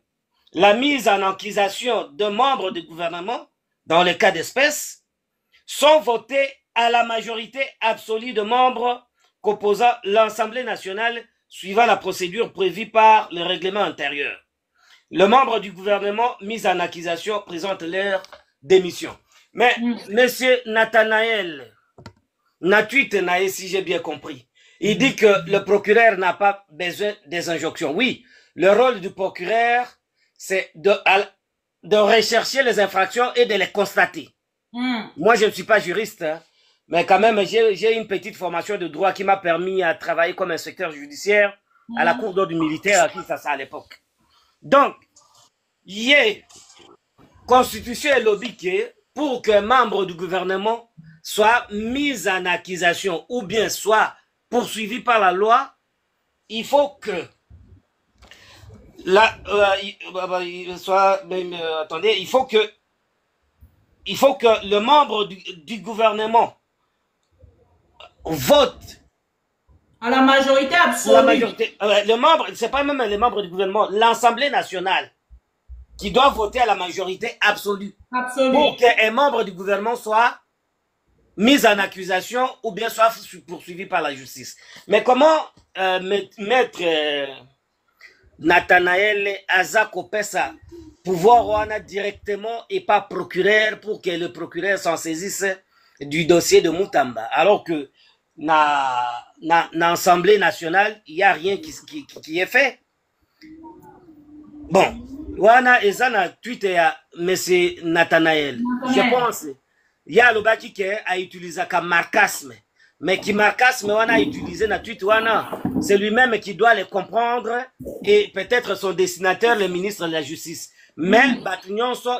la mise en accusation de membres du gouvernement, dans le cas d'espèce, sont votées à la majorité absolue de membres composant l'Assemblée nationale suivant la procédure prévue par le règlement intérieur. Le membre du gouvernement mis en accusation présente leur démission. Mais Monsieur Nathanaël, si j'ai bien compris, il dit que le procureur n'a pas besoin des injonctions. Oui, le rôle du procureur, c'est de rechercher les infractions et de les constater. Moi, je ne suis pas juriste, hein, mais quand même, j'ai une petite formation de droit qui m'a permis de travailler comme inspecteur judiciaire à la cour d'ordre militaire à l'époque. Donc, il y a constitution et lobby pour qu'un membre du gouvernement soit mis en accusation ou bien soit poursuivi par la loi, il faut que il faut que le membre du gouvernement vote
à la majorité absolue.
La majorité, le membre, c'est pas même les membres du gouvernement, l'Assemblée nationale qui doit voter à la majorité absolue. Pour qu'un membre du gouvernement soit mis en accusation ou bien soit poursuivi par la justice. Mais comment maître Nathanaël Azako Pessa pouvoir wana directement et pas procureur pour que le procureur s'en saisisse du dossier de Moutamba, alors que dans l'Assemblée nationale, il n'y a rien qui est fait. Bon, wana ezana tweet ya monsieur Nathanaël. Je pense il y a le baki qui a utilisé comme marcasme, mais qui marcasme wana a utilisé na tweet wana, c'est lui-même qui doit les comprendre et peut-être son dessinateur, le ministre de la Justice. Mais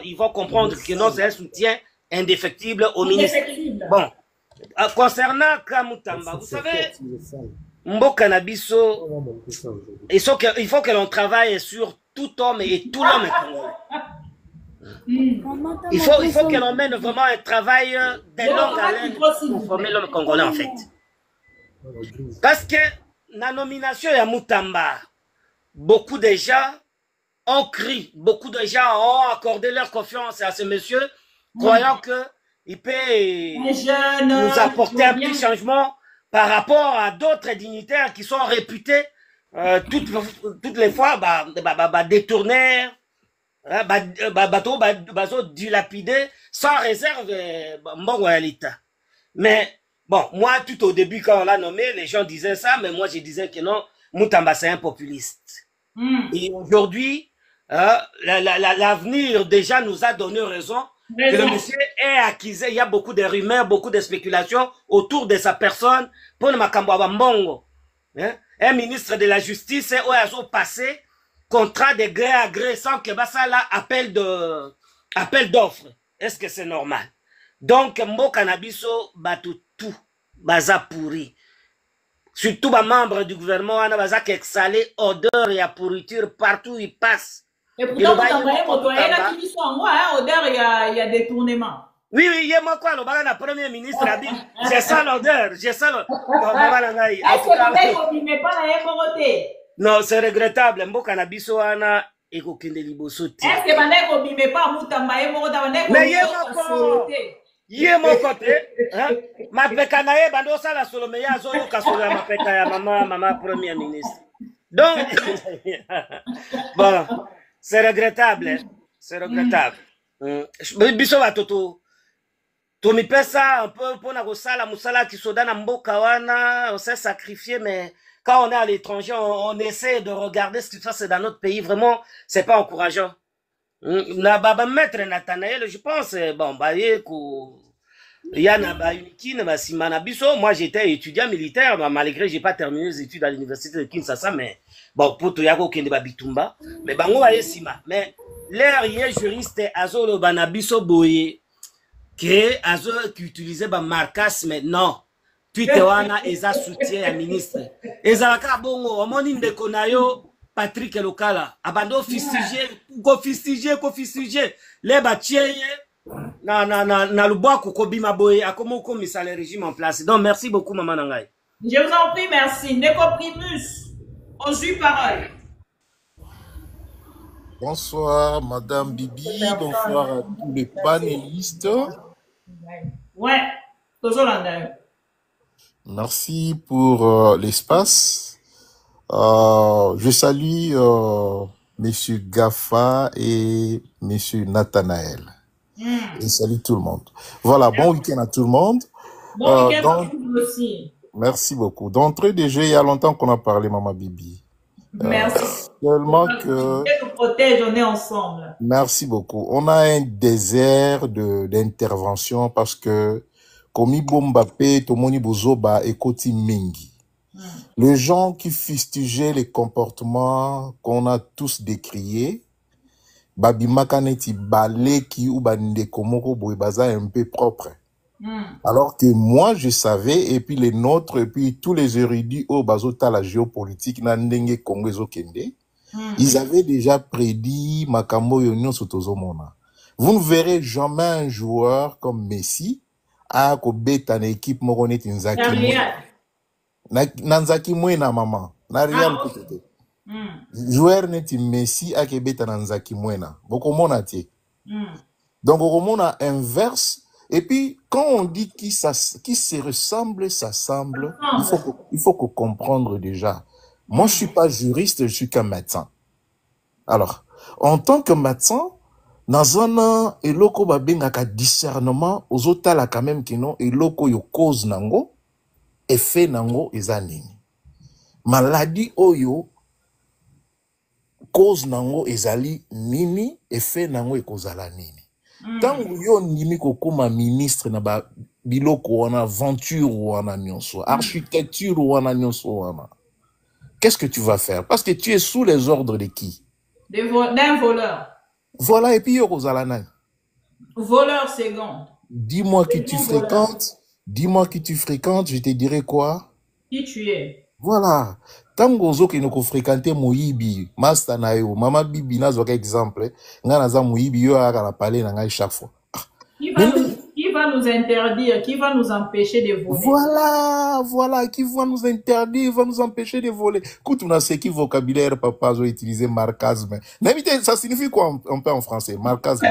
ils vont comprendre que non, c'est un soutien indéfectible au ministre. Bon, concernant Kamutamba, vous savez, Mboka Nabiso, il faut que l'on travaille sur tout homme et tout l'homme congolais. Il faut que l'on mène vraiment un travail de longue haleine pour former l'homme congolais en fait. Parce que la nomination de Moutamba, beaucoup de gens ont crié, beaucoup de gens ont accordé leur confiance à ce monsieur, croyant qu'il peut nous apporter un petit changement par rapport à d'autres dignitaires qui sont réputés toutes les fois, détourner, dilapider, sans réserve, bon, l'État. Mais, bon, moi, tout au début, quand on l'a nommé, les gens disaient ça, mais moi, je disais que non, Moutamba, c'est un populiste. Et aujourd'hui, l'avenir déjà nous a donné raison. Que le monsieur est accusé, il y a beaucoup de rumeurs, beaucoup de spéculations autour de sa personne pour le Makambwa Mbongo. Un ministre de la Justice est au passé contrat de gré à gré sans que ça là appel d'offres. Est-ce que c'est normal? Donc, Mbo Cannabiso batu tout, baza pourri. Surtout les membres du gouvernement, on a baza qui exhalé odeur et à pourriture partout où ils passent.
Et pourtant, vous envoyez mon là qui dit ça en moi, odeur, il y a détournement.
Oui, il y a moi quoi, le premier ministre a dit, j'ai ça l'odeur, j'ai ça l'odeur.
Est-ce que vous ne pas la Moroté?
Non, c'est regrettable. Mbo Cannabis wana eko kende liboso te.
Est-ce que vous ne pas Moutamba et Morota?
Mais yé mon côté, ma peka na ye bando sala solo me ya zo yoka solo ma peka ya maman premier ministre. Donc bon, c'est regrettable, c'est regrettable. Biso ba toto to mi pesa un peu pour na kosala musala ki soda na mboka wana, on s'est sacrifié, mais quand on est à l'étranger, on essaie de regarder ce qui se passe dans notre pays. Vraiment, c'est pas encourageant. Maître Nathanaël, je pense, bon, moi j'étais étudiant militaire, malgré j'ai pas terminé les études à l'université de Kinshasa, mais bon, pour tout yako kende babitumba, mais bango baye sima. Mais l'air hier juriste azolo banabiso boye que azo qui utilisait ba marcas, mais non. Twitter wana eza soutien ya ministre. Ezalaka bongo omoni ndeko na yo Patrick Lokala abando fustige le batieye na lubwaku kobima boye akomo komisa le régime en place. Donc merci beaucoup maman Nangai.
Je vous en prie, merci. Neko Primus, on suit parole.
Bonsoir Madame Bibi, bonsoir à tous les panélistes.
Ouais,
merci pour l'espace. Je salue Monsieur Gaffa et Monsieur Nathanaël. Je salue tout le monde. Voilà, bon week-end à tout le monde.
Bon week-end à vous aussi.
Merci beaucoup. D'entrée de jeu, il y a longtemps qu'on a parlé, Maman Bibi.
Merci.
Seulement que...
nous protège, on est ensemble.
Merci beaucoup. On a un désert d'intervention parce que Komi Mbappé, Tomoni Bozoba et Koti Mingi. Les gens qui fustigeaient les comportements qu'on a tous décriés, Babi Makaneti Baleki ou Bande Komoko Boebaza un peu propre. Alors que moi, je savais, et puis les nôtres, et puis tous les érudits au Bazota, la géopolitique, Nandenge Kongezo Kende, ils avaient déjà prédit Makambo Yonyo Sotozomona. Vous ne verrez jamais un joueur comme Messi à Kobeta une équipe Moronet Nzaki. Nanzaki Mwena maman. Na Real Kotete. Joueur net Messi à Kebeta Nanzaki Mwena. Beaucoup monate. Donc au moment inverse. Et puis, quand on dit qui se ressemble, s'assemble, il faut comprendre déjà. Moi, je suis pas juriste, je suis qu'un médecin. Alors, en tant que médecin, dans un eloko babengaka discernement, aux autres là quand même qui non, eloko yo cause nango, effet nango eza nini. Maladie oyo, cause nango ezali nini, effet nango ekozala nini. Tango yo ndimi kokoma ministre na ba biloko wana aventure wana nyonso architecture wana nyonso wana, qu'est-ce que tu vas faire? Parce que tu es sous les ordres de qui?
D'un voleur.
Voilà, et puis yo kozala nani?
Voleur second.
Dis-moi qui tu fréquentes. Dis-moi qui tu fréquentes, je te dirai quoi?
Qui tu es?
Voilà. Tango zo ki noko fréquenter Moyibi, master na yo, Mama Bibi nazo ka exemple, nga naza Moyibi yo aka na parler na ngai chaque fois.
Qui va nous interdire, qui va nous empêcher de voler?
Voilà, qui va nous interdire, va nous empêcher de voler. Écoute, on a ce qui vocabulaire, papa, ont utilisé marcasme. Ça signifie quoi un peu en français? Marcasme.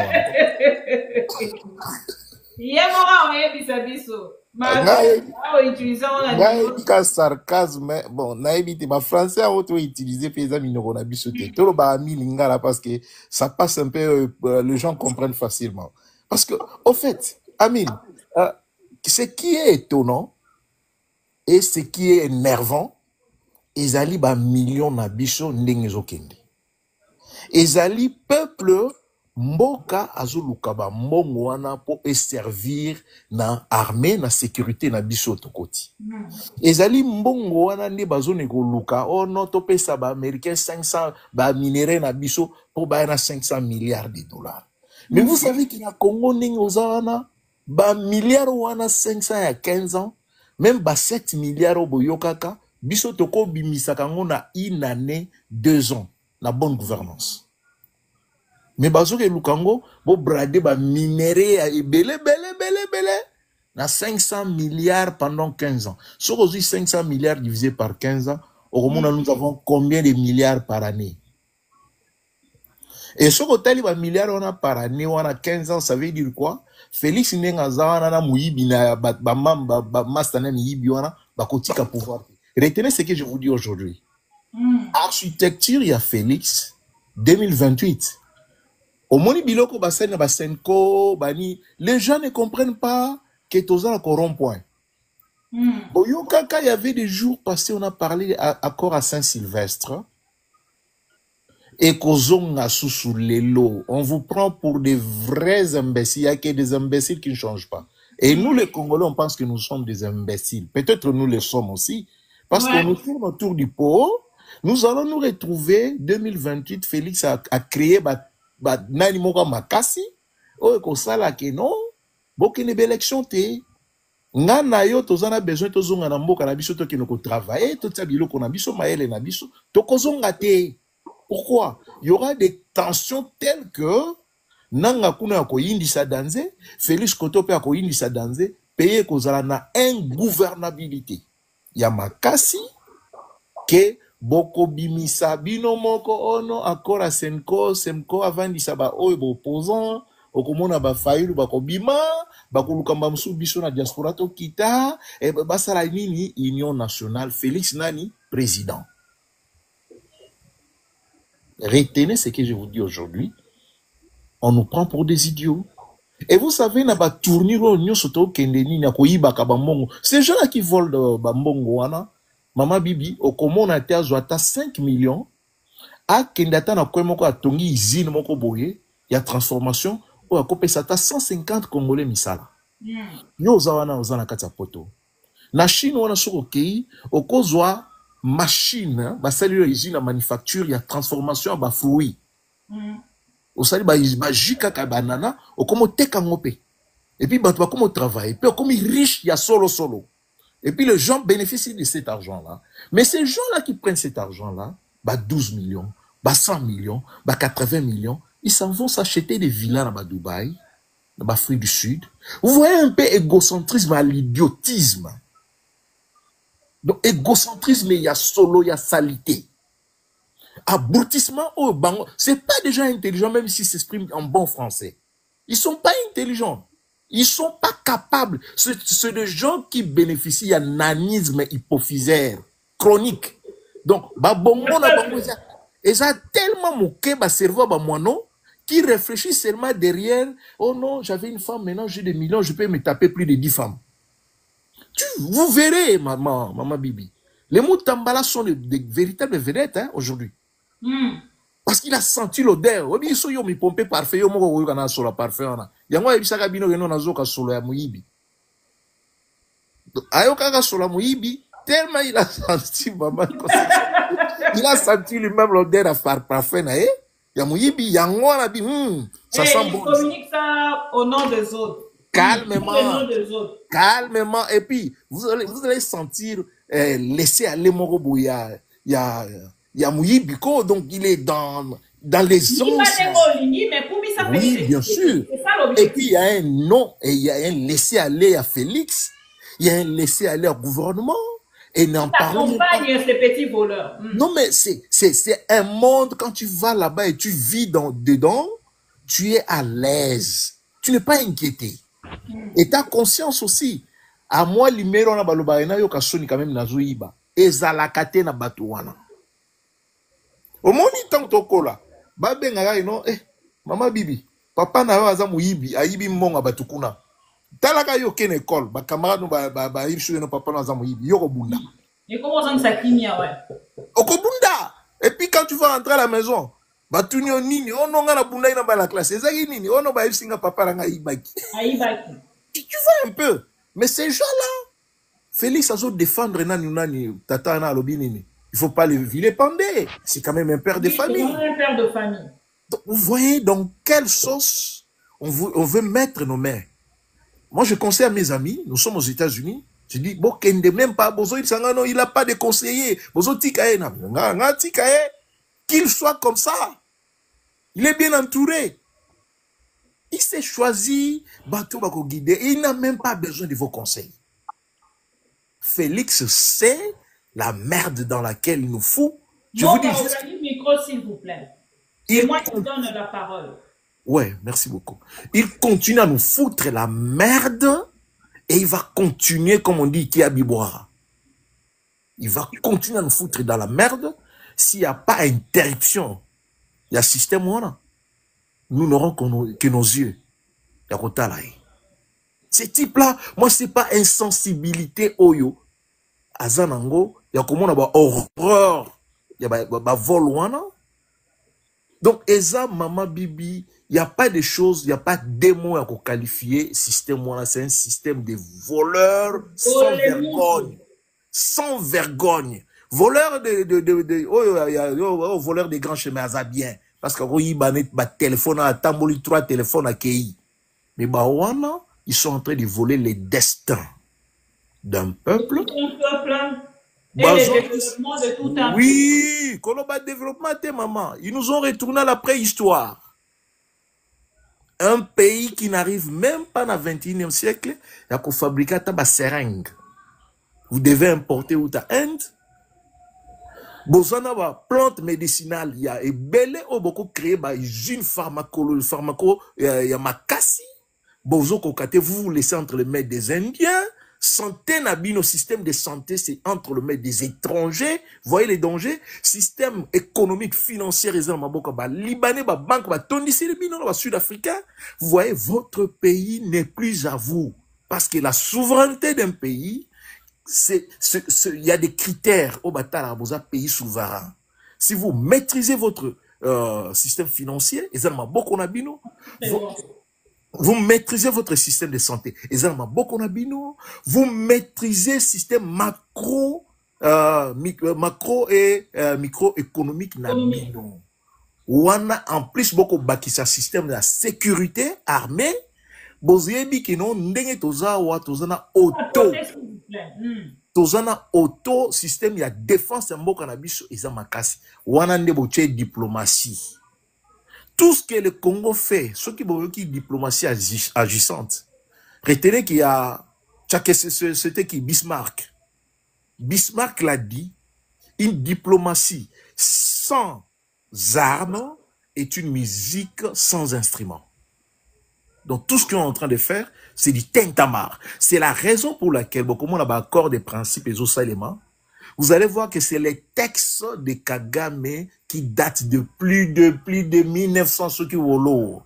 Ka sarcasme, bon, naïbité, ma français a auto utilisé paysan minoko na bisoté. Tout le bami lingala parce que ça passe un peu, les gens comprennent facilement. Parce que, au fait, Amine, ce qui est étonnant et ce qui est énervant, ezali ba millions na biso ndenge ezokende. Ezali peuple mboka azoluka ba mbongo wana po servir na armée na sécurité na biso tokoti. Ezali mbongo wana nde bazone koluka ono topesa ba américain 500 ba minéraux na biso po ba na 500 milliards de dollars. Mais vous savez qu'il y a Congo ndenge ozawana ba milliards wana 500 ya 15 ans, même ba 7 milliards boyokaka biso toko bimisaka ngo na une année 2 ans la bonne gouvernance. Mais bazoke lukango bo brade ba minéraux ya belé na 500 milliards pendant 15 ans. Sur aujourd'hui 500 milliards divisé par 15 ans, au monde nous avons combien de milliards par année? Et sur le ba milliards on a par année, on a 15 ans, ça veut dire quoi? Félix Nengaza na muyibi na ba mastana muyibi wana ba kotika pouvoir. Retenez ce que je vous dis aujourd'hui. Architecture, il y a Félix 2028. Au moni biloko basen basenko bani, les gens ne comprennent pas que toza un point. Boyo kaka, il y avait des jours passés, on a parlé accord à Saint-Sylvestre. Et kozonga sous les lots. On vous prend pour des vrais imbéciles. Il y a que des imbéciles qui ne changent pas. Et nous, les Congolais, on pense que nous sommes des imbéciles. Peut-être nous le sommes aussi. Parce qu'on nous tourne autour du pot. Nous allons nous retrouver, 2028, Félix a créé Nani Moka Makasi. Oh, ko sala ke non. Boke ne élection te. Nga na yo tozana besoin tozonga na mboka na biso to ke no ko travailler, to tsa biloko na biso maele na biso, to kozonga te. Pourquoi? Il y aura des tensions telles que Nanga kuna yako yindi sa danze, Félix Kotope yako yindi sa danze, paye kozala na ingouvernabilité. Ya makasi ke boko bimisa bino moko ono akora senko semko avandi saba oyo bo opposant okomona ba failu bako bima bako lukamba msu biso na diaspora to kita e basala nini Union nationale Félix nani président. Retenez ce que je vous dis aujourd'hui. On nous prend pour des idiots. Et vous savez, na ba tournir au soto kendeni na koyiba ka bambongo. Ces gens-là qui volent de bambongo wana, Mama Bibi, au comment on a été à 5 millions, à kendata na kwemoko a tongi izine moko boye, ya transformation, ou a kopé sata 150 Congolais misala. Yo zawana ozana kata poto. Na Chine wana soko kei, okozwa machine, ba sali usine à manufacture, ya transformation ba fruits. Au sali ba jika ka banana, au como teka ngope. Et puis ba comme travail, puis comme riche, ya solo. Et puis les gens bénéficient de cet argent-là. Mais ces gens-là qui prennent cet argent-là, bah 12 millions, bah 100 millions, bah 80 millions, ils s'en vont s'acheter des villas dans Dubaï, dans l'Afrique du Sud. Vous voyez un peu égocentrisme à l'idiotisme. Donc égocentrisme, il y a solo, il y a salité. Abrutissement, oh, bango, c'est pas des gens intelligents, même s'ils s'expriment en bon français. Ils sont pas intelligents. Ils sont pas capables. C'est des gens qui bénéficient d'un nanisme hypophysaire chronique. Donc, et ça tellement moqué ma cerveau qui réfléchit seulement derrière. Oh non, j'avais une femme, maintenant j'ai des millions, je peux me taper plus de 10 femmes. Vous verrez, maman Bibi. Les mots Tambala sont des véritables vedettes hein, aujourd'hui. Parce qu'il a senti l'odeur. Il so yo mi pompe parfait yo moko yo kana solo parfait ona. Yango ebisaka bino keno nazoka solo ya muyibi. Ayo kaka solo muyibi tellement il a senti maman il a senti lui-même l'odeur à parfait na ya muyibi yango na bi ça sent bon.
Il communique ça au nom des autres.
Calmement. Calmement et puis vous allez sentir laisser aller moko boya ya Mouyibiko, donc il est dans les ondes. Oui, bien sûr. Et puis il y a un nom, et il y a un laisser-aller à Félix, il y a un laisser-aller au gouvernement, et n'en parlons pas.
Ces petits voleurs.
Non, mais c'est un monde, quand tu vas là-bas et tu vis dedans, tu es à l'aise. Tu n'es pas inquiété. Et tu as conscience aussi. à moi limero na baloba na yo kasoni quand même nazo yiba ezalaka te na bato wana omoni tant tokola babengaka ino mama bibi papa na yo aza moyibi ayibi mbongo bato kuna talaka yo kene école ba camarade ba yibi no papa na aza moyibi yo kobunda
et comment ça me kimia ouais
okobunda et puis quand tu vas rentrer à la maison batuni nini ononga na bunda ina ba la classe ezaki nini ono ba yibi papa ranga ayibaki tu vois un peu mais ces gens-là Félix a défendre nani tata na lobinini. Il faut pas le vilipender. C'est quand même un père de famille.
C'est un père de famille.
Donc, vous voyez dans quelle sauce on veut mettre nos mères. Moi, je conseille à mes amis, nous sommes aux États-Unis, je dis, bon, même pas, il n'a pas de conseiller. Qu'il soit comme ça. Il est bien entouré. Il s'est choisi, il n'a même pas besoin de vos conseils. Félix sait la merde dans laquelle il nous fout. Je vous dis juste...
micro, s'il vous plaît. C'est moi qui donne la parole.
Ouais, merci beaucoup. Il continue à nous foutre la merde et il va continuer, comme on dit, qui a biboira. Il va continuer à nous foutre dans la merde s'il n'y a pas interruption. Il y a système où nous n'aurons que nos yeux. Ces types-là, moi, c'est pas insensibilité oyo. Azanango, il y a comment on a horreur. Il y a vol. Donc, Eza, Mama Bibi, il n'y a pas de choses, il n'y a pas de mots à qualifier. Système, c'est un système de voleurs sans vergogne. Sans vergogne. Voleurs voleurs des grands chemins, ça bien. Parce que, il y a téléphone à Tamboli, 3 téléphones à Kei. Mais, ils sont en train de voler les destins d'un peuple.
Et le développement de tout un
oui, développement, maman. Ils nous ont retourné à la préhistoire. Un pays qui n'arrive même pas dans le 21e siècle, il y a fabriquer des seringues. Vous devez importer ou ta Inde. Bozana ba plante médicinale, il y a belé au beaucoup créé ba usine pharmaco, il y a makasi. Bozo kokate, vous laissez entre les mains des Indiens. Santé n'abîme nos systèmes de santé, c'est entre les mains des étrangers. Voyez les dangers. Système économique, financier, Libanais, banque, Sud-Africain. Vous voyez, votre pays n'est plus à vous. Parce que la souveraineté d'un pays, il y a des critères au bataille pays souverain. Si vous maîtrisez votre système financier, vous maîtrisez votre système de santé. Vous maîtrisez le système macro et microéconomique. En plus, beaucoup de système de la sécurité armée. Auto système ya défense ya mboka na biso eza makasi wana nde boche diplomatie. Tout ce que le Congo fait, ce qui est diplomatie agissante, retenez qu'il y a c'était qui Bismarck. Bismarck l'a dit, une diplomatie sans armes est une musique sans instrument. Donc tout ce qu'on est en train de faire, c'est du tintamarre. C'est la raison pour laquelle, comme on a accord des principes et autres éléments, vous allez voir que c'est les textes de Kagame qui datent de plus de 1900 ce qui volo.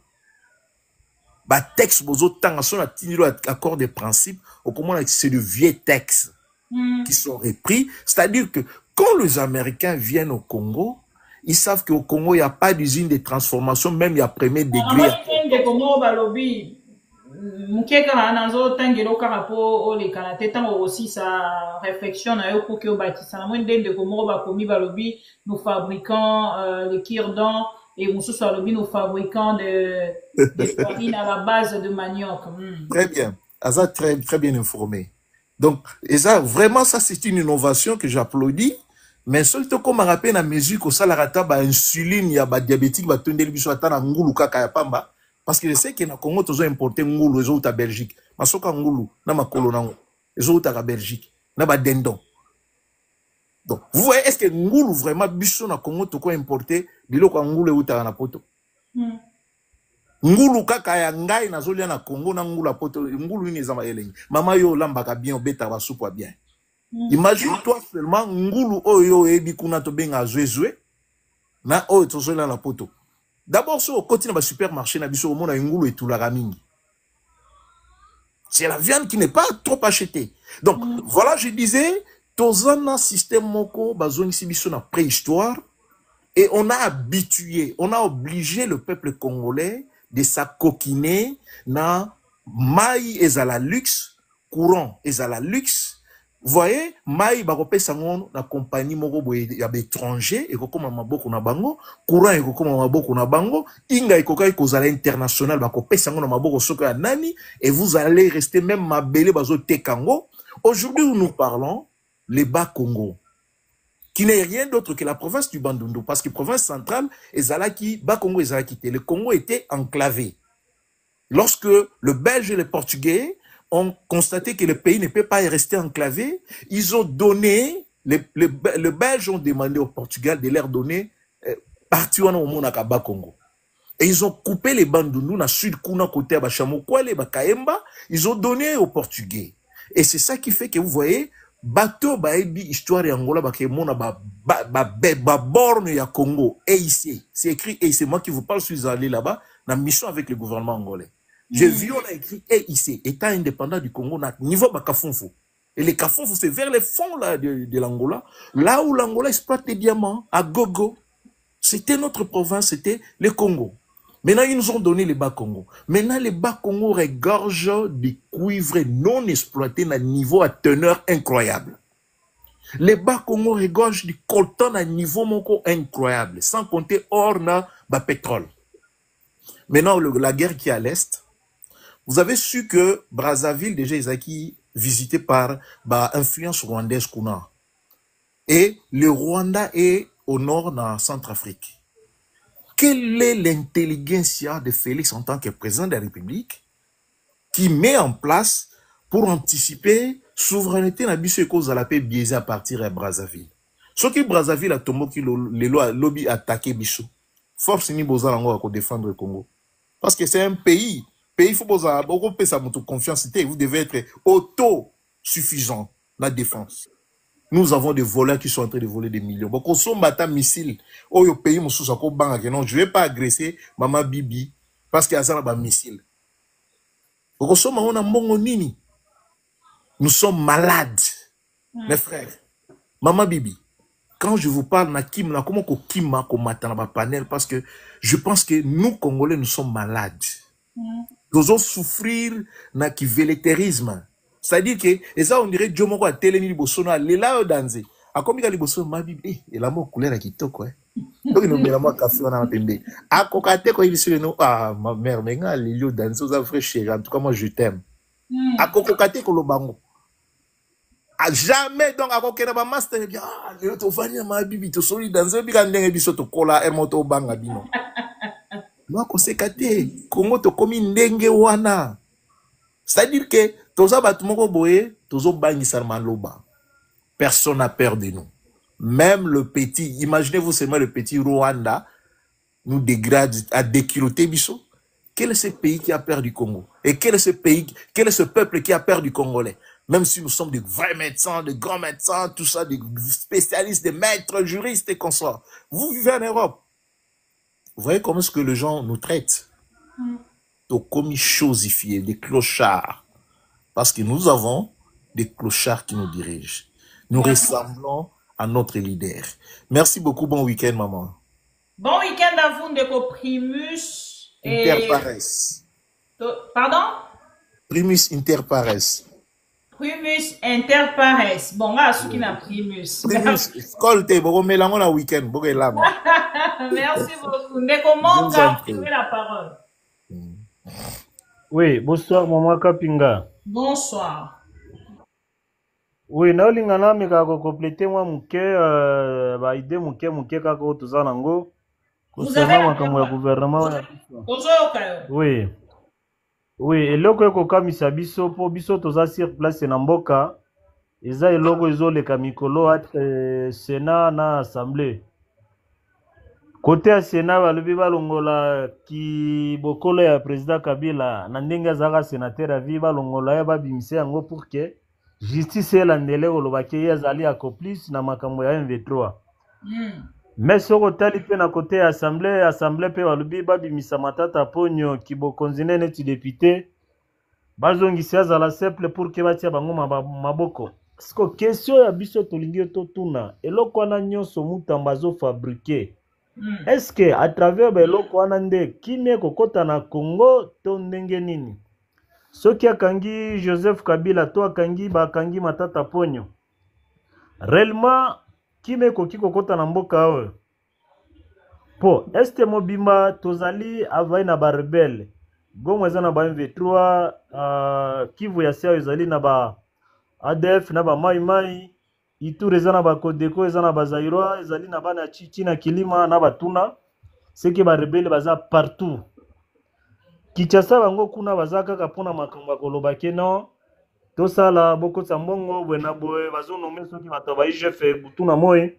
Bah texte bozo tanga son accord des principes, au comment c'est de vieux textes qui sont repris. C'est-à-dire que quand les Américains viennent au Congo, ils savent qu'au Congo, il n'y a pas d'usine de transformation, même il y a premier degré.
Aussi sa réflexion nous fabriquons les kirdans et nous fabriquons des farines à la base de manioc.
Très bien. Aza très bien informé. Donc, et ça, vraiment, ça, c'est une innovation que j'applaudis. Mais surtout, comme on rappelle, la mesure que ça, la rata, insuline, il y a diabétique, il y a ngulu kaka ya pamba. Parce que je sais que na Congo, ils ont importé ngulu, ils ont à Belgique. Masoka ngulu, na makolo nango, ils ont à Belgique, na ba dendon. Donc, vous voyez, est-ce que ngulu vraiment, bicho na Congo, tout quoi importé, bilo kwa ngulu ou ta na poto? ngulu kaka ya ngai nazolia na Congo na ngulu apoto ngulu nini ezama elengi mama yo lambaka bien obeta ba soupe bien. Imagine toi seulement ngulu oyo ebi kuna to benga zezwe na oyo tozolia na poto. D'abord sur côté na ba supermarché na biso omona ngulu etulaka mingi. C'est la viande qui n'est pas trop achetée. Donc voilà, je disais tozana système moko bazoni sibiso na préhistoire et on a habitué, on a obligé le peuple congolais de s'acoquiner na maï ezala luxe, courant ezala luxe. Vous voyez, maï bakope sangon na compagnie moko boye ya étranger et kokoma maboko na bango, courant et kokoma maboko na bango, inga ekokai kozala international bakope sangon na maboko soko ya nani et vous allez rester même mabele bazo tekango. Aujourd'hui où nous parlons, les Bas-Congo, qui n'est rien d'autre que la province du Bandundu, parce que province centrale, Ezalaki, Bas-Congo, Ezalaki, le Congo était enclavé. Lorsque le Belge et le Portugais ont constaté que le pays ne peut pas rester enclavé, ils ont donné, le Belge ont demandé au Portugal de leur donner partie au Monaka Bas-Congo. Et ils ont coupé les Bandundu, na sud, kuna côté Bachamokwale, Bakaemba, ils ont donné aux Portugais. Et c'est ça qui fait que vous voyez, bateau baebi histoire ya Angola bakemona ba borne ya Congo EIC, c'est écrit et c'est moi qui vous parle, je suis allé là-bas na mission avec le gouvernement angolais. J'ai vu on a écrit EIC, État indépendant du Congo na niveau bakafonfo. Et les kafonfo c'est vers les fonds là de l'Angola, là où l'Angola exploite les diamants à gogo. C'était notre province, c'était le Congo. Maintenant, ils nous ont donné les Bas-Congo. Maintenant, les Bas-Congo regorgent des cuivres non exploités à niveau à teneur incroyable. Les Bas-Congo regorgent du coltan à niveau incroyable, sans compter or na pétrole. Maintenant, la guerre qui est à l'est, vous avez su que Brazzaville, déjà, est visité par influence rwandaise qu'on a. Et le Rwanda est au nord dans Centrafrique. Quelle est l'intelligentsia de Félix en tant que président de la République qui met en place pour anticiper souveraineté na biso cause à la paix biaisée à partir de Brazzaville. Ce qui Brazzaville a tombé qui les lois lobby attaqué biso. Force ni boza lango à défendre le Congo. Parce que c'est un pays il faut boza beaucoup ça votre confiance, vous devez être autosuffisant dans la défense. Nous avons des voleurs qui sont en train de voler des millions. Bon, quand on bat missile, au pays, non, je ne vais pas agresser Maman Bibi parce qu'il y a un missile. Nous sommes malades, mes frères. Maman Bibi, quand je vous parle, comment panel, parce que je pense que nous, Congolais, nous sommes malades. Nous allons souffrir de vélétérisme. C'est-à-dire que, et ça, on dirait, Dieu m'a télé ni bosona, les là, danser. A comme il y a les bosona, ma bibi, et la mot couleur à qui toque, quoi. Donc, il nous met la mot café, on a un pembe. A kokate, quand il se dit, ah, ma mère, mais nga, les lieux danser, aux frères chéris, en tout cas, moi, je t'aime. A kokate, qu'on le bango. A jamais, donc, à kokena, ma master, il dit, ah, le to vania, ma bibi, to soli danser, bi kan dengue biso to kola, hermoto banga bino. Moi, qu'on s'est kate, Congo to komi ndenge wana. C'est-à-dire que, personne n'a peur de nous. Même le petit, imaginez-vous seulement le petit Rwanda nous dégrade à déculoter Bissot. Quel est ce pays qui a peur du Congo? Et quel est ce pays, quel est ce peuple qui a peur du Congolais? Même si nous sommes des vrais médecins, de grands médecins, tout ça, des spécialistes, des maîtres, juristes et consorts. Vous vivez en Europe. Vous voyez comment est-ce que les gens nous traitent? Aux commis chosifiés, des clochards. Parce que nous avons des clochards qui nous dirigent. Nous ressemblons à notre leader. Merci beaucoup. Bon week-end, maman.
Bon week-end à vous, Ndeko Primus.
Inter pares.
Pardon?
Primus inter pares.
Primus inter pares. Bon, là, ce qui n'a Primus.
Primus. Colte, bon, mélange la week-end. Bon, là.
Merci beaucoup. Ndeko Monka, prenez la parole.
Oui, bonsoir, maman Kapinga.
Bonsoir.
Oui, naolinga na meka ko compléter moi muke ba idée muke kako toza nango.
Vous avez
makambo ya gouvernement na
biso.
Oui. Oui, eloko eko kamisa biso po biso toza sur place na mboka. Eza eloko ezoleka mikolo entre Sénat na Assemblée. Côté à Sénat, balobi balongola ki bokolo ya président Kabila na ndenge azaka sénateur à vie balongola ya babimisa yango pour que justice elandele olobaki ye azali accomplice na makambo ya M23. Mais soko tali pe na côté ya assemblée pe balobi babimisa matata ponyo ki bokonzi nene ti député bazongisi azala simple pour que batia bango maboko. Siko question ya biso tolingi totuna eloko wana nyonso Mutamba azo fabriquer. Est-ce que à travers beloko wana nde kimie kokota na Congo to ndenge nini? Soki akangi Joseph Kabila to akangi bakangi matata ponyo. Réellement kimie koki kokota na mboka oyo. Po este mobimba tozali avai na ba rebelle. Gomwe za na ba M23 Kivu ya Sia ezali na ba ADF na ba Mai Mai Ituri eza na ba Kodeko eza na ba Zairwa ezali na bana Chichi na Kilima na Batuna seki ba rebelle baza partout. Kinshasa bango kuna baza kaka pona makambo koloba ke non tosala boko tsambongo bwena boye bazonome soki bato ba IGF butuna moye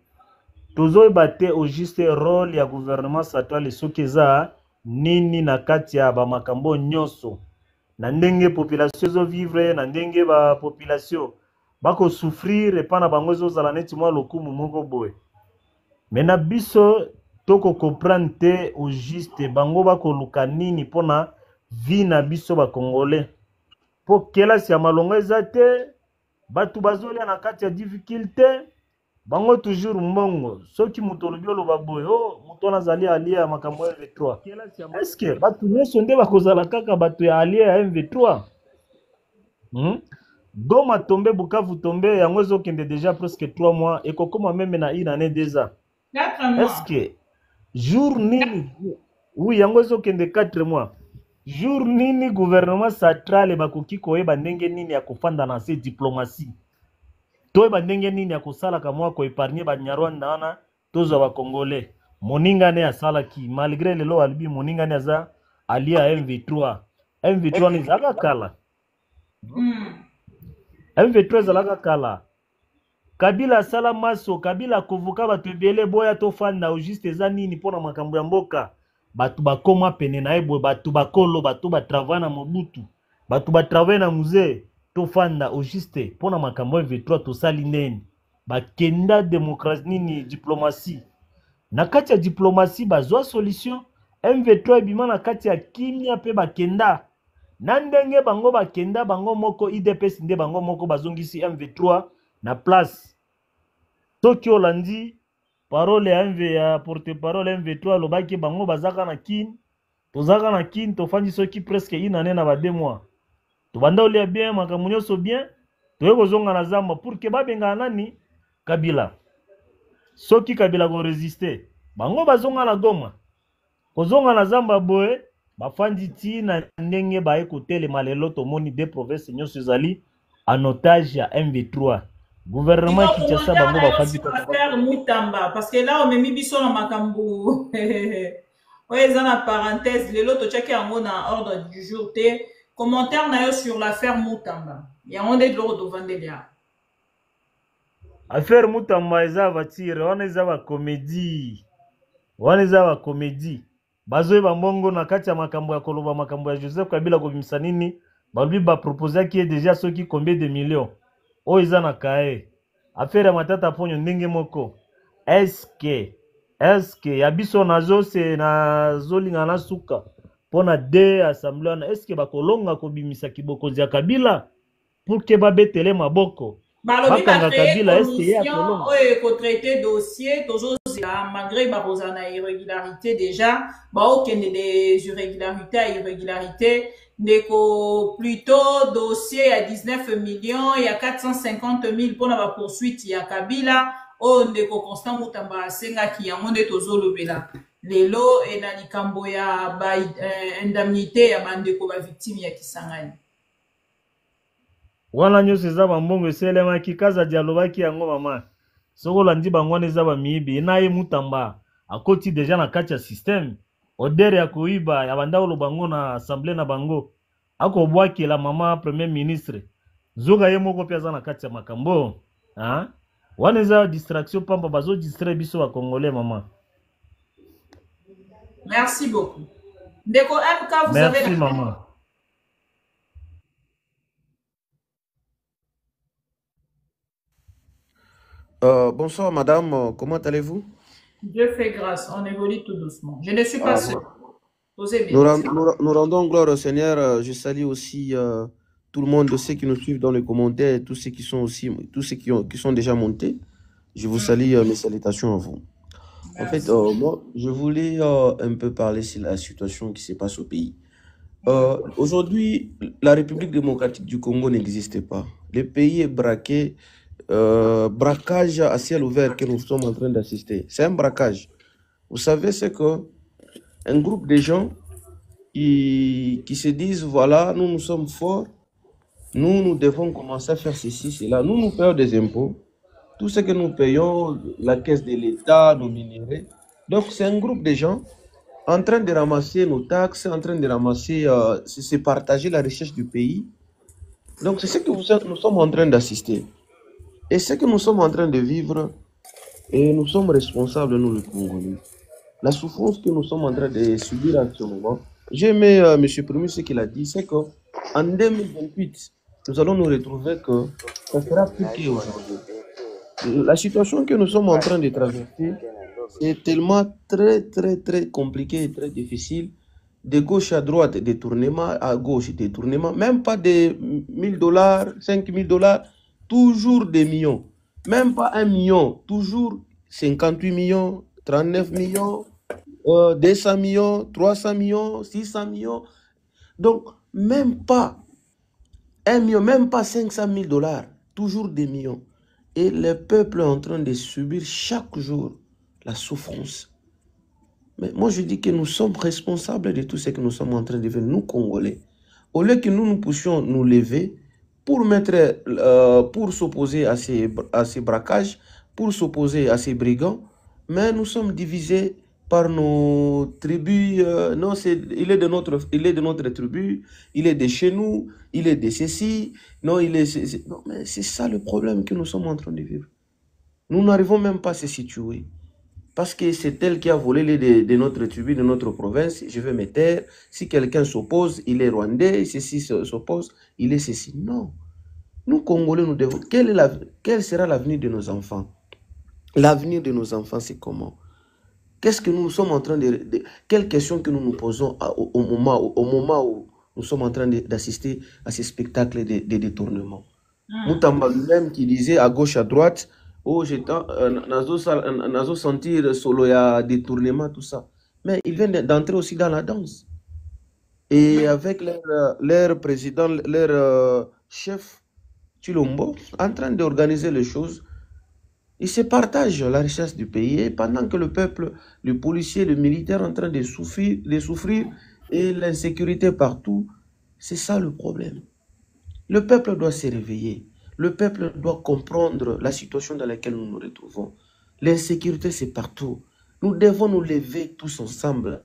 tozo bate au juste rôle ya gouvernement central soki eza nini na kati ya ba makambo nyonso na ndenge population zo vivre na ndenge ba population bako souffrir epa na bango ezozala neti mwa lokumu moko boye. Mena biso toko comprendre te au juste bango bako luka nini pona vi na biso ba Congolais. Po kelasi ya malongo eza te batu bazolia na kati ya difficulté bango toujours mbongo soki muto lobi oloba boye oh muto nazali alia ya makambo ya M23. Est-ce que batu nyonso nde bakozala kaka batu ya alia ya M23? Goma tombe Bukavu tombe yango ezokende déjà presque 3 mois et kokoma même na une année déjà.
4 mois.
Est-ce que jour nini oui yango ezokende 4 mois jour nini gouvernement central bakoki koyeba ndenge nini ya kofanda na se diplomatie toyeba ndenge nini ya kosala kamwa ko épargner ba Nyarwanda wana tozo ba Congolais moninga ne asalaki malgré lelo alibi moninga ne aza alia M23 ni zaka kala M23 zalaka kala Kabila sala maso Kabila kovuka batu ebele boya to fanda au juste eza nini pona makambo ya mboka batu bakoma pene na ebo batu bakolo batu ba travail na Mobutu batu ba travail na musée to fanda au juste pona makambo ya M23 to sali neni bakenda démocratie nini diplomatie na kati ya diplomatie bazwa solution M23 bima na kati ya kimia pe bakenda na ndenge bango bakenda bango moko IDPS nde bango moko bazongisi M23 na place. Soki olandi parole ya MV ya porte-parole M23 lobaki bango bazaka na kin tozaka na kin tofandi soki presque une année na ba 2 mois. Tobanda olia bien makambo nyonso bien toye kozonga na zamba pour que babenga nani Kabila. Soki Kabila ko résister bango bazonga na Goma. Kozonga na zamba boye bafandi ti na ndenge ba ekotele malelo tomoni des provinces nyonso ezali en otage ya M23. Gouvernement Kinshasa bango bafandi
ko faire Mutamba parce que là on me biso na makambo ouais ça na parenthèse lelo to checker yango na ordre du jour te commentaire na yo sur l'affaire Mutamba ya onde de l'ordre vandelia
affaire Mutamba eza vatire wana eza ba comédie bazoye bambongo na kati ya makambo ya koloba makambo ya Joseph Kabila kobimisa nini balubi ba proposer qui est déjà soki combien de millions o eza na kae affaire ya matata ponyo ndenge moko est-ce que ya biso nazo se na zolinga na suka pona de assemblée na est-ce que bakolonga kobimisa kibokonzi ya Kabila pour que babetele maboko
bakanga Kabila est-ce que ya kolonga ko traiter dossier toujours malgré barozana irrégularité déjà okende des irrégularités à irrégularité ndeko plutôt dossier à 19 millions il y a 450 000 pour la poursuite ya Kabila ndeko Constant Mutamba asenga ki yango nde tozolobela lelo et na likambo ya indemnité ya bandeko ba victime ya Kisangani
wana nyonso eza bambongo eselemaki kaza dialobaki yango mama soko landi bango eza bamiyibi na ye Mutamba akoti déjà na kati ya système odere ya koiba ya bandako bango na assemblée na bango akobwakela mama premier ministre zoka ye moko pe aza na kati ya makambo wana eza distraction pamba bazo distraire biso ba Congolais mama
Merci beaucoup. Ndeko MK, vous
Merci,
avez...
maman.
Bonsoir madame, comment allez-vous?
Dieu fait grâce, on évolue tout doucement. Je ne suis pas seul. Osez bien.
Nous rendons gloire au Seigneur. Je salue aussi tout le monde, ceux qui nous suivent dans les commentaires, et tous ceux qui sont aussi, tous ceux qui sont déjà montés. Je vous salue, mes salutations à vous.
Merci.
En fait, moi, je voulais un peu parler sur la situation qui se passe au pays. Aujourd'hui, la République démocratique du Congo n'existe pas. Le pays est braqué, braquage à ciel ouvert que nous sommes en train d'assister. C'est un braquage. Vous savez, c'est que un groupe de gens qui se disent, voilà, nous sommes forts, nous devons commencer à faire ceci, cela. Nous payons des impôts. Tout ce que nous payons, la caisse de l'État, nos minéraux. Donc, c'est un groupe de gens en train de ramasser nos taxes, en train de ramasser, c'est partager la recherche du pays. Donc, c'est ce que nous sommes en train d'assister. Et ce que nous sommes en train de vivre, et nous sommes responsables, nous, les Congolais. La souffrance que nous sommes en train de subir en ce moment, j'ai aimé M. Premier ce qu'il a dit, c'est qu'en 2028, nous allons nous retrouver que ça sera plus qu'aujourd'hui. La situation que nous sommes en train de traverser, c'est tellement très compliqué et très difficile. De gauche à droite, détournement, à gauche, détournement, même pas des $1000, $5000, toujours des millions. Même pas 1 million, toujours 58 millions, 39 millions, 200 millions, 300 millions, 600 millions. Donc, même pas 1 million, même pas $500 000, toujours des millions. Et le peuple est en train de subir chaque jour la souffrance. Mais moi, je dis que nous sommes responsables de tout ce que nous sommes en train de faire, nous, Congolais. Au lieu que nous puissions nous lever pour pour s'opposer à ces braquages, pour s'opposer à ces brigands, mais nous sommes divisés par nos tribus. Non, il est de notre tribu, il est de chez nous, il est de ceci. Non, non, mais c'est ça le problème que nous sommes en train de vivre. Nous n'arrivons même pas à se situer. Parce que c'est elle qui a volé de notre tribu, de notre province. Je vais me taire. Si quelqu'un s'oppose, il est rwandais. Ceci s'oppose, il est ceci. Non. Nous, Congolais, nous devons... Quel sera l'avenir de nos enfants? L'avenir de nos enfants, c'est comment? Qu'est-ce que nous sommes en train de... Quelles questions que nous nous posons au moment où nous sommes en train d'assister à ces spectacles de détournement? Moutamba lui-même qui disait à gauche, à droite... Oh, nazo sentir solo ya détournement, tout ça. Mais ils viennent d'entrer aussi dans la danse. Et avec leur président, leur chef, Chilombo, en train d'organiser les choses, ils se partagent la richesse du pays. Et pendant que le peuple, le policier, le militaire, en train de souffrir et l'insécurité partout, c'est ça le problème. Le peuple doit se réveiller. Le peuple doit comprendre la situation dans laquelle nous nous retrouvons. L'insécurité, c'est partout. Nous devons nous lever tous ensemble.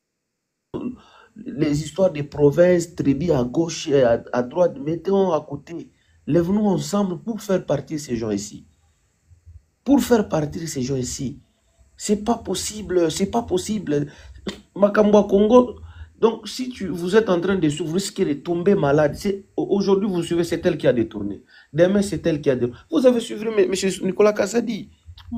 Les histoires des provinces, tribus à gauche et à droite, mettons à côté. Lève-nous ensemble pour faire partir ces gens ici. Pour faire partir ces gens ici. C'est pas possible, c'est pas possible. Makamba Congo... Donc, si vous êtes en train de souffrir, vous risquez de tomber malade. Aujourd'hui, vous suivez, c'est elle qui a détourné. Demain, c'est elle qui a détourné. Vous avez suivi M. Nicolas Kassadi.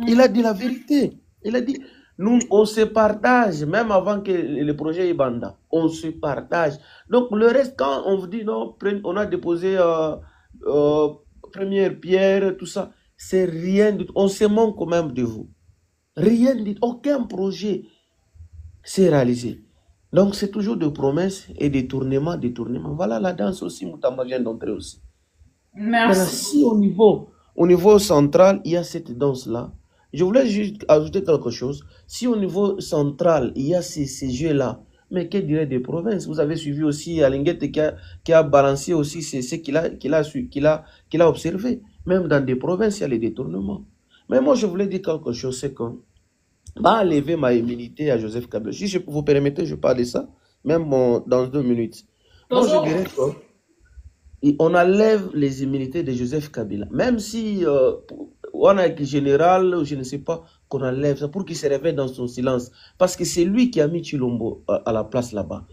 Il a dit la vérité. Il a dit, nous, on se partage, même avant que le projet Ibanda. On se partage. Donc, le reste, quand on vous dit, non, on a déposé première pierre, tout ça, c'est rien du tout. On se manque quand même de vous. Rien du tout. Aucun projet s'est réalisé. Donc, c'est toujours de promesses et détournements. Voilà la danse aussi, Moutamba vient d'entrer aussi.
Merci.
Maintenant, si au niveau central, il y a cette danse-là, je voulais juste ajouter quelque chose. Si au niveau central, il y a ces jeux-là, mais que dirait des provinces? Vous avez suivi aussi Alinguette qui a balancé aussi ce qu'il a observé. Même dans des provinces, il y a les détournements. Mais moi, je voulais dire quelque chose, c'est que m'a lever ma immunité à Joseph Kabila. Si vous permettez, je parle de ça, même dans 2 minutes. Moi, je dirais qu'on enlève les immunités de Joseph Kabila. Même si on a un général, je ne sais pas, qu'on enlève ça, pour qu'il se réveille dans son silence. Parce que c'est lui qui a mis Chilombo à la place là-bas.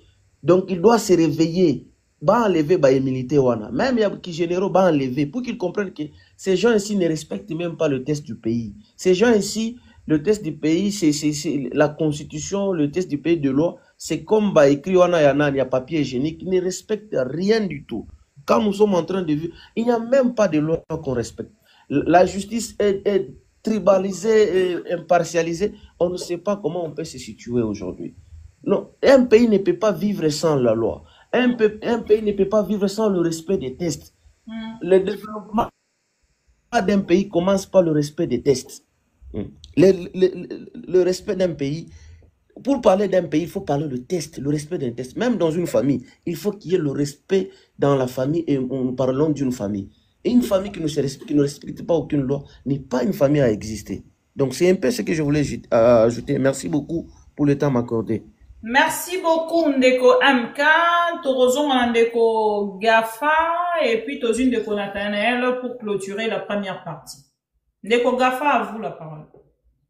Donc il doit se réveiller. Va enlever les militaires wana. Même il y a qui généraux va enlever pour qu'ils comprennent que ces gens ici ne respectent même pas le test du pays. Ces gens ici, le test du pays, c'est la constitution, le test du pays de loi, c'est comme écrit wana yana, il y a papier hygiénique, ils ne respectent rien du tout. Quand nous sommes en train de vivre, il n'y a même pas de loi qu'on respecte. La justice est tribalisée, impartialisée. On ne sait pas comment on peut se situer aujourd'hui. Non, un pays ne peut pas vivre sans la loi. Un pays ne peut pas vivre sans le respect des tests. Le développement d'un pays commence par le respect des tests. Le respect d'un pays, pour parler d'un pays, il faut parler le test, le respect d'un test. Même dans une famille, il faut qu'il y ait le respect dans la famille et en parlant d'une famille. Et une famille qui ne respecte pas aucune loi n'est pas une famille à exister. Donc c'est un peu ce que je voulais ajouter. Merci beaucoup pour le temps m'accordé.
Merci beaucoup, Ndeko MK, Torozon Ndeko Gafa, et puis Tozun Ndeko Nathanaël pour clôturer la première partie. Ndeko Gafa, à vous la parole.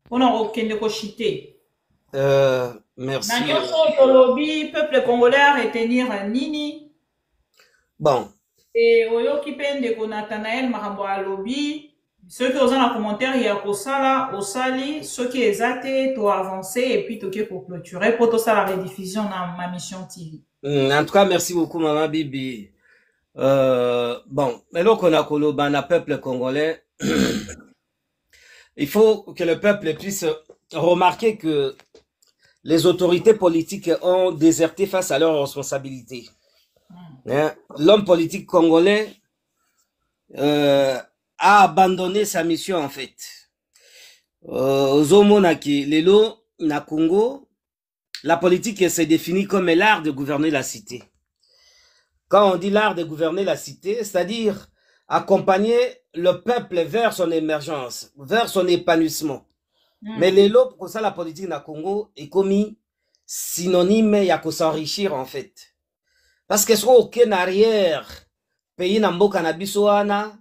On a aucun Ndeko Chité.
Merci.
Tolobi, peuple congolais à retenir Nini.
Bon.
Et Oyo Kipen Ndeko Nathanaël Marambo Alobi. Ceux qui ont un commentaire, il y a Kosala, Osali, ceux qui ont to avancé et puis toqué pour clôturer pour tout ça la rediffusion dans ma mission TV.
En tout cas, merci beaucoup, Maman Bibi. Bon, mais là qu'on a Kolobana, peuple congolais, il faut que le peuple puisse remarquer que les autorités politiques ont déserté face à leurs responsabilités. Hein? L'homme politique congolais, a abandonné sa mission en fait. Zomonaki, Lelo, na Congo, la politique se définit comme l'art de gouverner la cité. Quand on dit l'art de gouverner la cité, c'est-à-dire accompagner le peuple vers son émergence, vers son épanouissement. Mais Lelo, pour ça la politique na Congo est commis synonyme ya ko s'enrichir en fait. Parce que ce aucun arrière pays na mboka na biso wana.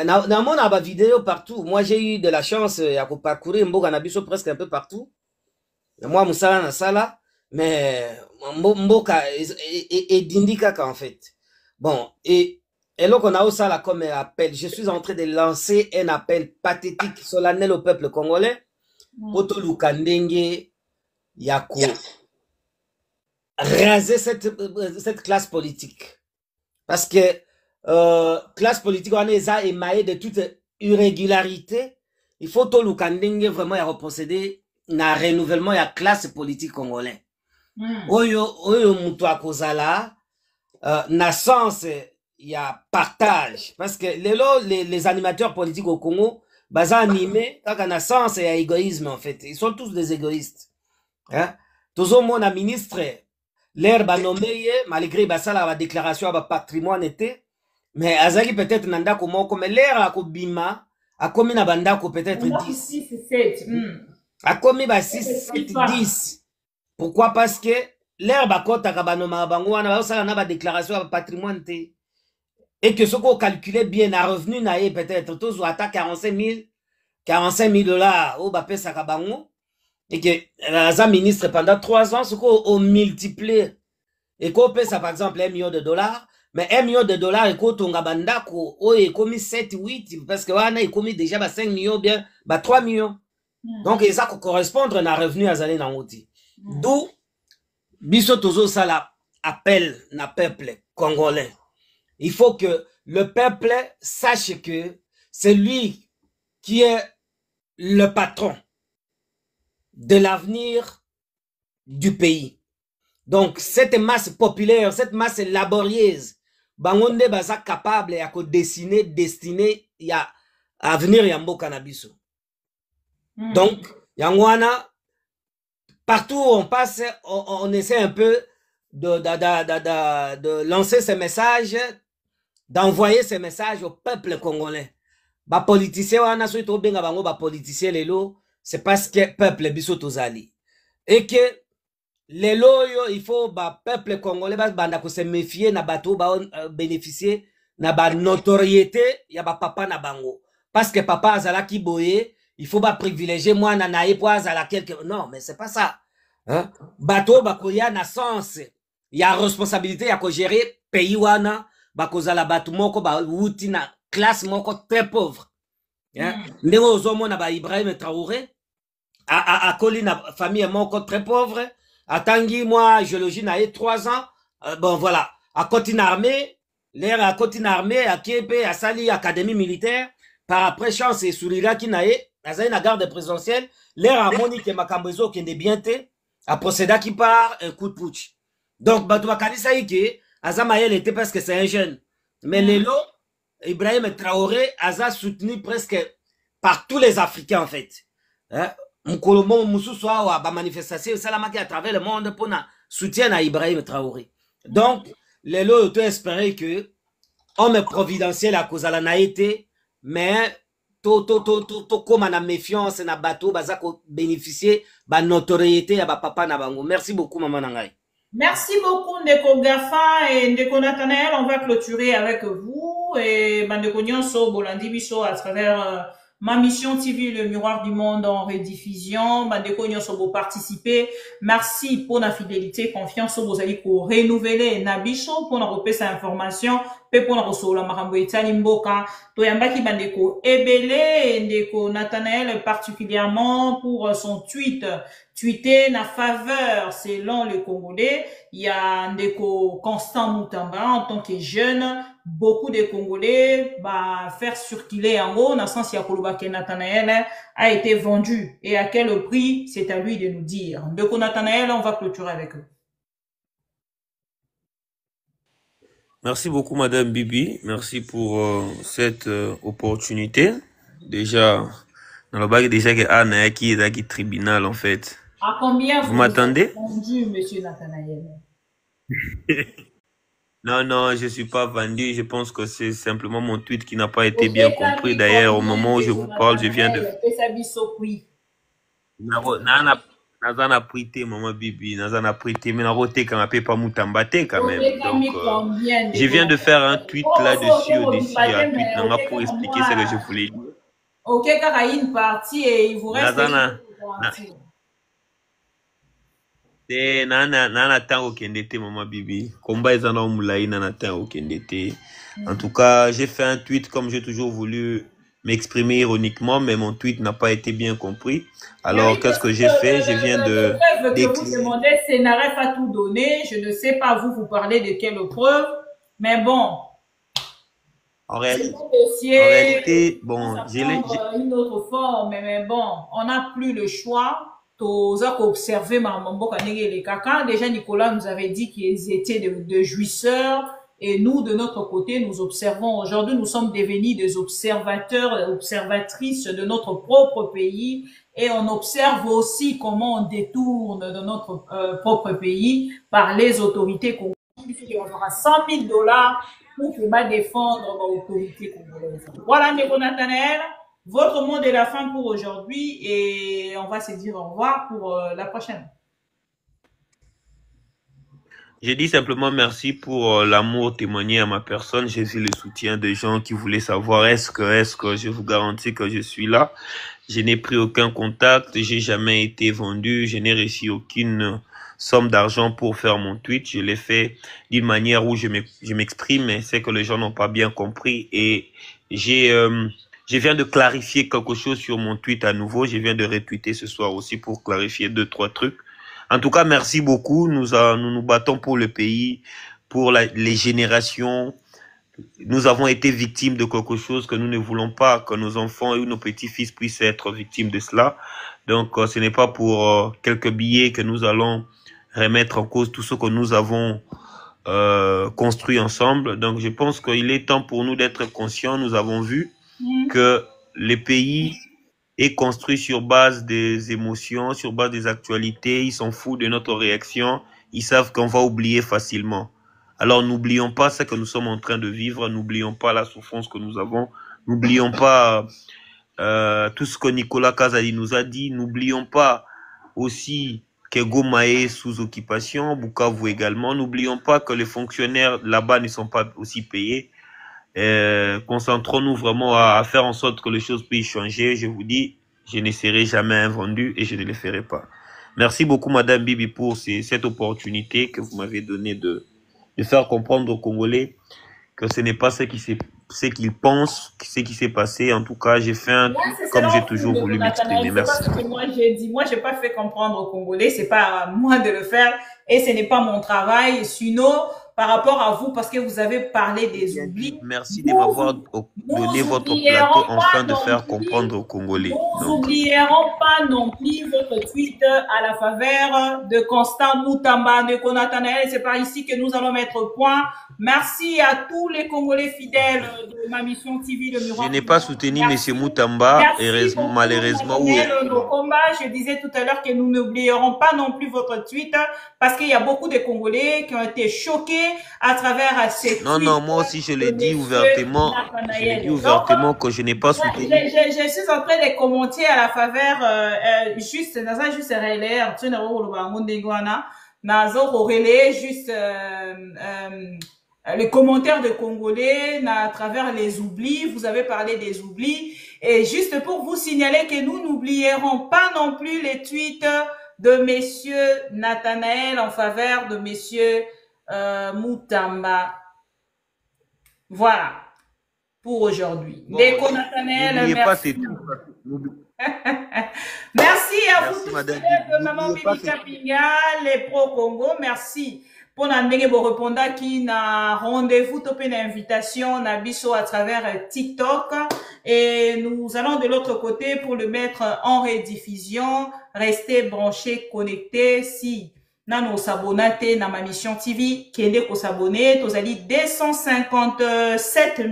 Dans mon vidéo partout, moi j'ai eu de la chance à parcourir Mboka Nabiso presque un peu partout. Moi, Moussala na sala, mais Mboka est d'Indika en fait. Bon, et là qu'on a aussi ça comme appel, je suis en train de lancer un appel pathétique, solennel au peuple congolais. Poto Lukandenge Yako. Raser cette classe politique. Parce que classe politique on est émaillée de toute irrégularité. Il faut tout Lukandenge vraiment y reprocéder na renouvellement ya classe politique congolais. Oyo mutu akozala na sens ya partage parce que les animateurs politiques au Congo baza animé kaka na sens ya égoïsme en fait. Ils sont tous des égoïstes. Hein? Toujours mon ministre l'air ba nommé malgré basala ba déclaration ba patrimoine était. Mais azali peut-être nanda comment comme l'air a kobima a commis na bandako peut-être 10 a commis ba 6 7 10. Pourquoi? Parce que l'air ba kota ka banoma bango wana ba sala na ba déclaration ba patrimoine té et que ce qu'on calculait bien à revenu na peut-être tous à 45 000 dollars au ba pesa ka bango et que la ministre pendant 3 ans ce qu'on multiplié et qu'on pesa par exemple 1 million de dollars. Mais 1 million de dollars, et quand on a bandako, oh, il commis 7, 8, parce que, on a commis déjà 5 millions, bien, 3 millions. Donc, ça correspond à un revenu à Zalé Nangoti. D'où, Biso Tozo Sala appelle na peuple congolais. Il faut que le peuple sache que c'est lui qui est le patron de l'avenir du pays. Donc, cette masse populaire, cette masse laborieuse, bangonde baza capable ya ko destiner ya avenir ya mboka na biso. Donc, yangwana, partout où on passe, on essaie un peu de lancer ces messages, d'envoyer ces messages au peuple congolais. Ba politicien wana so ito benga bango ba politicien lelo, c'est parce que peuple biso tozali. Et que les loyaux, il faut ba peuple congolais banda ko se méfier na bateau ba bénéficier na ba notoriété ya ba papa na bango parce que papa azala ki boye il faut pas privilégier moi nanaye poise à laquelle non mais c'est pas ça hein bateau bakoya na sens il y a responsabilité à gérer pays wana bakozala bato moko ba wuti na classe moko très pauvre hein ndenge ozomona ba Ibrahim Traoré a koli na famille moko très pauvre atangi moi géologie na 3 ans bon voilà à côté armée l'air à côté armée à Kébé à Sali académie militaire par après chance et sourira qui nae azali na garde présidentielle l'air à Monique Makambezo qui est bien té a procédé qui part un coup de putsch donc bato bakanisa yiki Azamaël était parce que c'est un jeune mais lelo Ibrahim Traoré a soutenu presque par tous les Africains en fait hein Mukolomo mususu wa ba manifestation salamaki à travers le monde pour na soutien à Ibrahim Traoré donc lelo tu espérer que homme providentiel à cause de la naïté mais to comme na méfiance na bateau bazako bénéficier ba notoriété ya ba papa na bango. Merci beaucoup maman nangai.
Merci beaucoup Ndeko Gafa et Ndeko Nathanaël, on va clôturer avec vous et Ndeko Nyonso Bolandi Biso à travers ma mission TV Le Miroir du Monde en rediffusion. Ndeko Nyonso pour participer. Merci pour la fidélité, confiance vous allez pour renouveler Nabiso pour nous repasser cette information pe pour nous recevoir la marambo etali mboka to yambaki bandeko ebele Ndeko Nathanaël particulièrement pour son tweeté na faveur selon les Congolais. Il y a Ndeko Constant Moutamba en tant que jeune, beaucoup de Congolais faire circuler en haut dans le sens que Nathanaël a été vendu et à quel prix, c'est à lui de nous dire. Ndeko Nathanaël, on va clôturer avec eux.
Merci beaucoup Madame Bibi, merci pour cette opportunité. Déjà, dans le bac déjà que Anna qui est qui tribunal en fait.
À combien
vous m'attendez?
Vendu, monsieur Nathanaël?
Non, je suis pas vendu. Je pense que c'est simplement mon tweet qui n'a pas été bien compris. D'ailleurs, au moment où je vous parle, je viens de... Nazana prité, maman Bibi, Nazana prité, mais n'aroté quand même pas moutambaté quand même. Donc, je viens de faire un tweet là-dessus, au-dessus, un tweet nanga pour expliquer ce que je voulais dire.
Ok, car il y a une partie et il vous reste...
Nana tango kendete maman Bibi. Combat ezana omulaï nana tango kendete. En tout cas, j'ai fait un tweet comme j'ai toujours voulu m'exprimer ironiquement, mais mon tweet n'a pas été bien compris. Alors, qu'est-ce que j'ai fait? Je viens de...
Vous demandez, Sénaref a tout donné. Je ne sais pas, vous parlez de quelle preuve. Mais bon.
En réalité, bon, j'ai
une autre forme, mais bon, on n'a plus le choix. Observer quand déjà Nicolas nous avait dit qu'ils étaient de jouisseurs et nous de notre côté nous observons. Aujourd'hui nous sommes devenus des observateurs et observatrices de notre propre pays et on observe aussi comment on détourne de notre propre pays par les autorités congolaises. Il y aura $100 000 pour défendre l'autorité congolaise. Voilà Ndeko Nathanaël. Votre mot de la fin pour aujourd'hui et on va se dire au revoir pour la prochaine.
Je dis simplement merci pour l'amour témoigné à ma personne. J'ai vu le soutien des gens qui voulaient savoir est-ce que je vous garantis que je suis là. Je n'ai pris aucun contact, j'ai jamais été vendu, je n'ai reçu aucune somme d'argent pour faire mon tweet. Je l'ai fait d'une manière où je m'exprime, mais c'est que les gens n'ont pas bien compris et je viens de clarifier quelque chose sur mon tweet à nouveau. Je viens de retweeter ce soir aussi pour clarifier 2-3 trucs. En tout cas, merci beaucoup. Nous nous battons pour le pays, pour les générations. Nous avons été victimes de quelque chose que nous ne voulons pas que nos enfants et nos petits-fils puissent être victimes de cela. Donc, ce n'est pas pour quelques billets que nous allons remettre en cause tout ce que nous avons construit ensemble. Donc, je pense qu'il est temps pour nous d'être conscients. Nous avons vu que le pays est construit sur base des émotions, sur base des actualités. Ils s'en foutent de notre réaction. Ils savent qu'on va oublier facilement. Alors, n'oublions pas ce que nous sommes en train de vivre. N'oublions pas la souffrance que nous avons. N'oublions pas tout ce que Nicolas Kazadi nous a dit. N'oublions pas aussi que Goma est sous occupation, Bukavu également. N'oublions pas que les fonctionnaires là-bas ne sont pas aussi payés. Concentrons-nous vraiment à faire en sorte que les choses puissent changer. Je vous dis,
Je ne serai jamais un vendu et je ne le ferai pas. Merci beaucoup, Madame Bibi, pour cette opportunité que vous m'avez donnée de faire comprendre aux Congolais que ce n'est pas ce qu'ils pensent, ce qui s'est passé. En tout cas, j'ai fait comme j'ai toujours voulu m'exprimer. Merci.
C'est pas ce que moi j'ai dit. Moi, j'ai pas fait comprendre aux Congolais. C'est pas à moi de le faire et ce n'est pas mon travail. Sinon, par rapport à vous, parce que vous avez parlé des oublis.
Merci de m'avoir donné votre plateau afin de faire comprendre aux Congolais.
Nous n'oublierons pas non plus votre tweet à la faveur de Constant Moutamba, de Konathanaël. C'est par ici que nous allons mettre point. Merci à tous les Congolais fidèles de ma mission TV de Miroir.
Je n'ai pas soutenu M. Moutamba, malheureusement.
Nos combats, je disais tout à l'heure que nous n'oublierons pas non plus votre tweet parce qu'il y a beaucoup de Congolais qui ont été choqués à travers ces tweets.
Non, moi aussi je l'ai dit ouvertement. Je l'ai dit ouvertement que je n'ai pas soutenu.
Je suis en train de commenter à la faveur, juste relais, juste les commentaires de Congolais à travers les oublis. Vous avez parlé des oublis. Et juste pour vous signaler que nous n'oublierons pas non plus les tweets de Monsieur Nathanaël en faveur de Monsieur Moutamba. Voilà. Pour aujourd'hui.
Bon,
Nathanaël, merci. Merci à vous tous de Maman Bibi Kapinga, les pro-Congo. Merci. Pour n'amener vos répondants qui n'a rendez-vous, topé une invitation, n'a biso à travers TikTok. Et nous allons de l'autre côté pour le mettre en rediffusion. Restez branchés, connectés. Si nous s'abonnez dans ma mission TV, qui est s'abonner, vous allez 257 000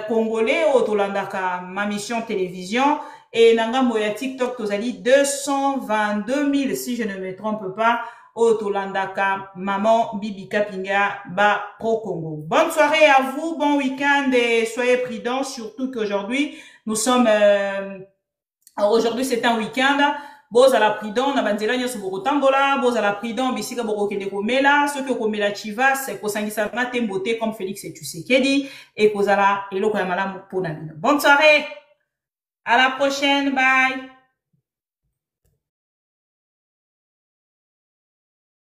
Congolais au Tolandaka, ma mission télévision. Et Nangamo ya TikTok, vous allez 222 000, si je ne me trompe pas. Otolandaka, Maman Bibi Kapinga, Ba Pro Congo. Bonne soirée à vous, bon week-end et soyez prudents, surtout qu'aujourd'hui, nous sommes, aujourd'hui c'est un week-end. Boz à la prudent, na banzela nyoso boko tambola, boz à la prudent, bisika boko kende komela, ceux qui komela chivas, kosangisa na tembote comme Félix et Tshisekedi, et kozala eloko ya malamu pona bino. Bonne soirée! À la prochaine, bye!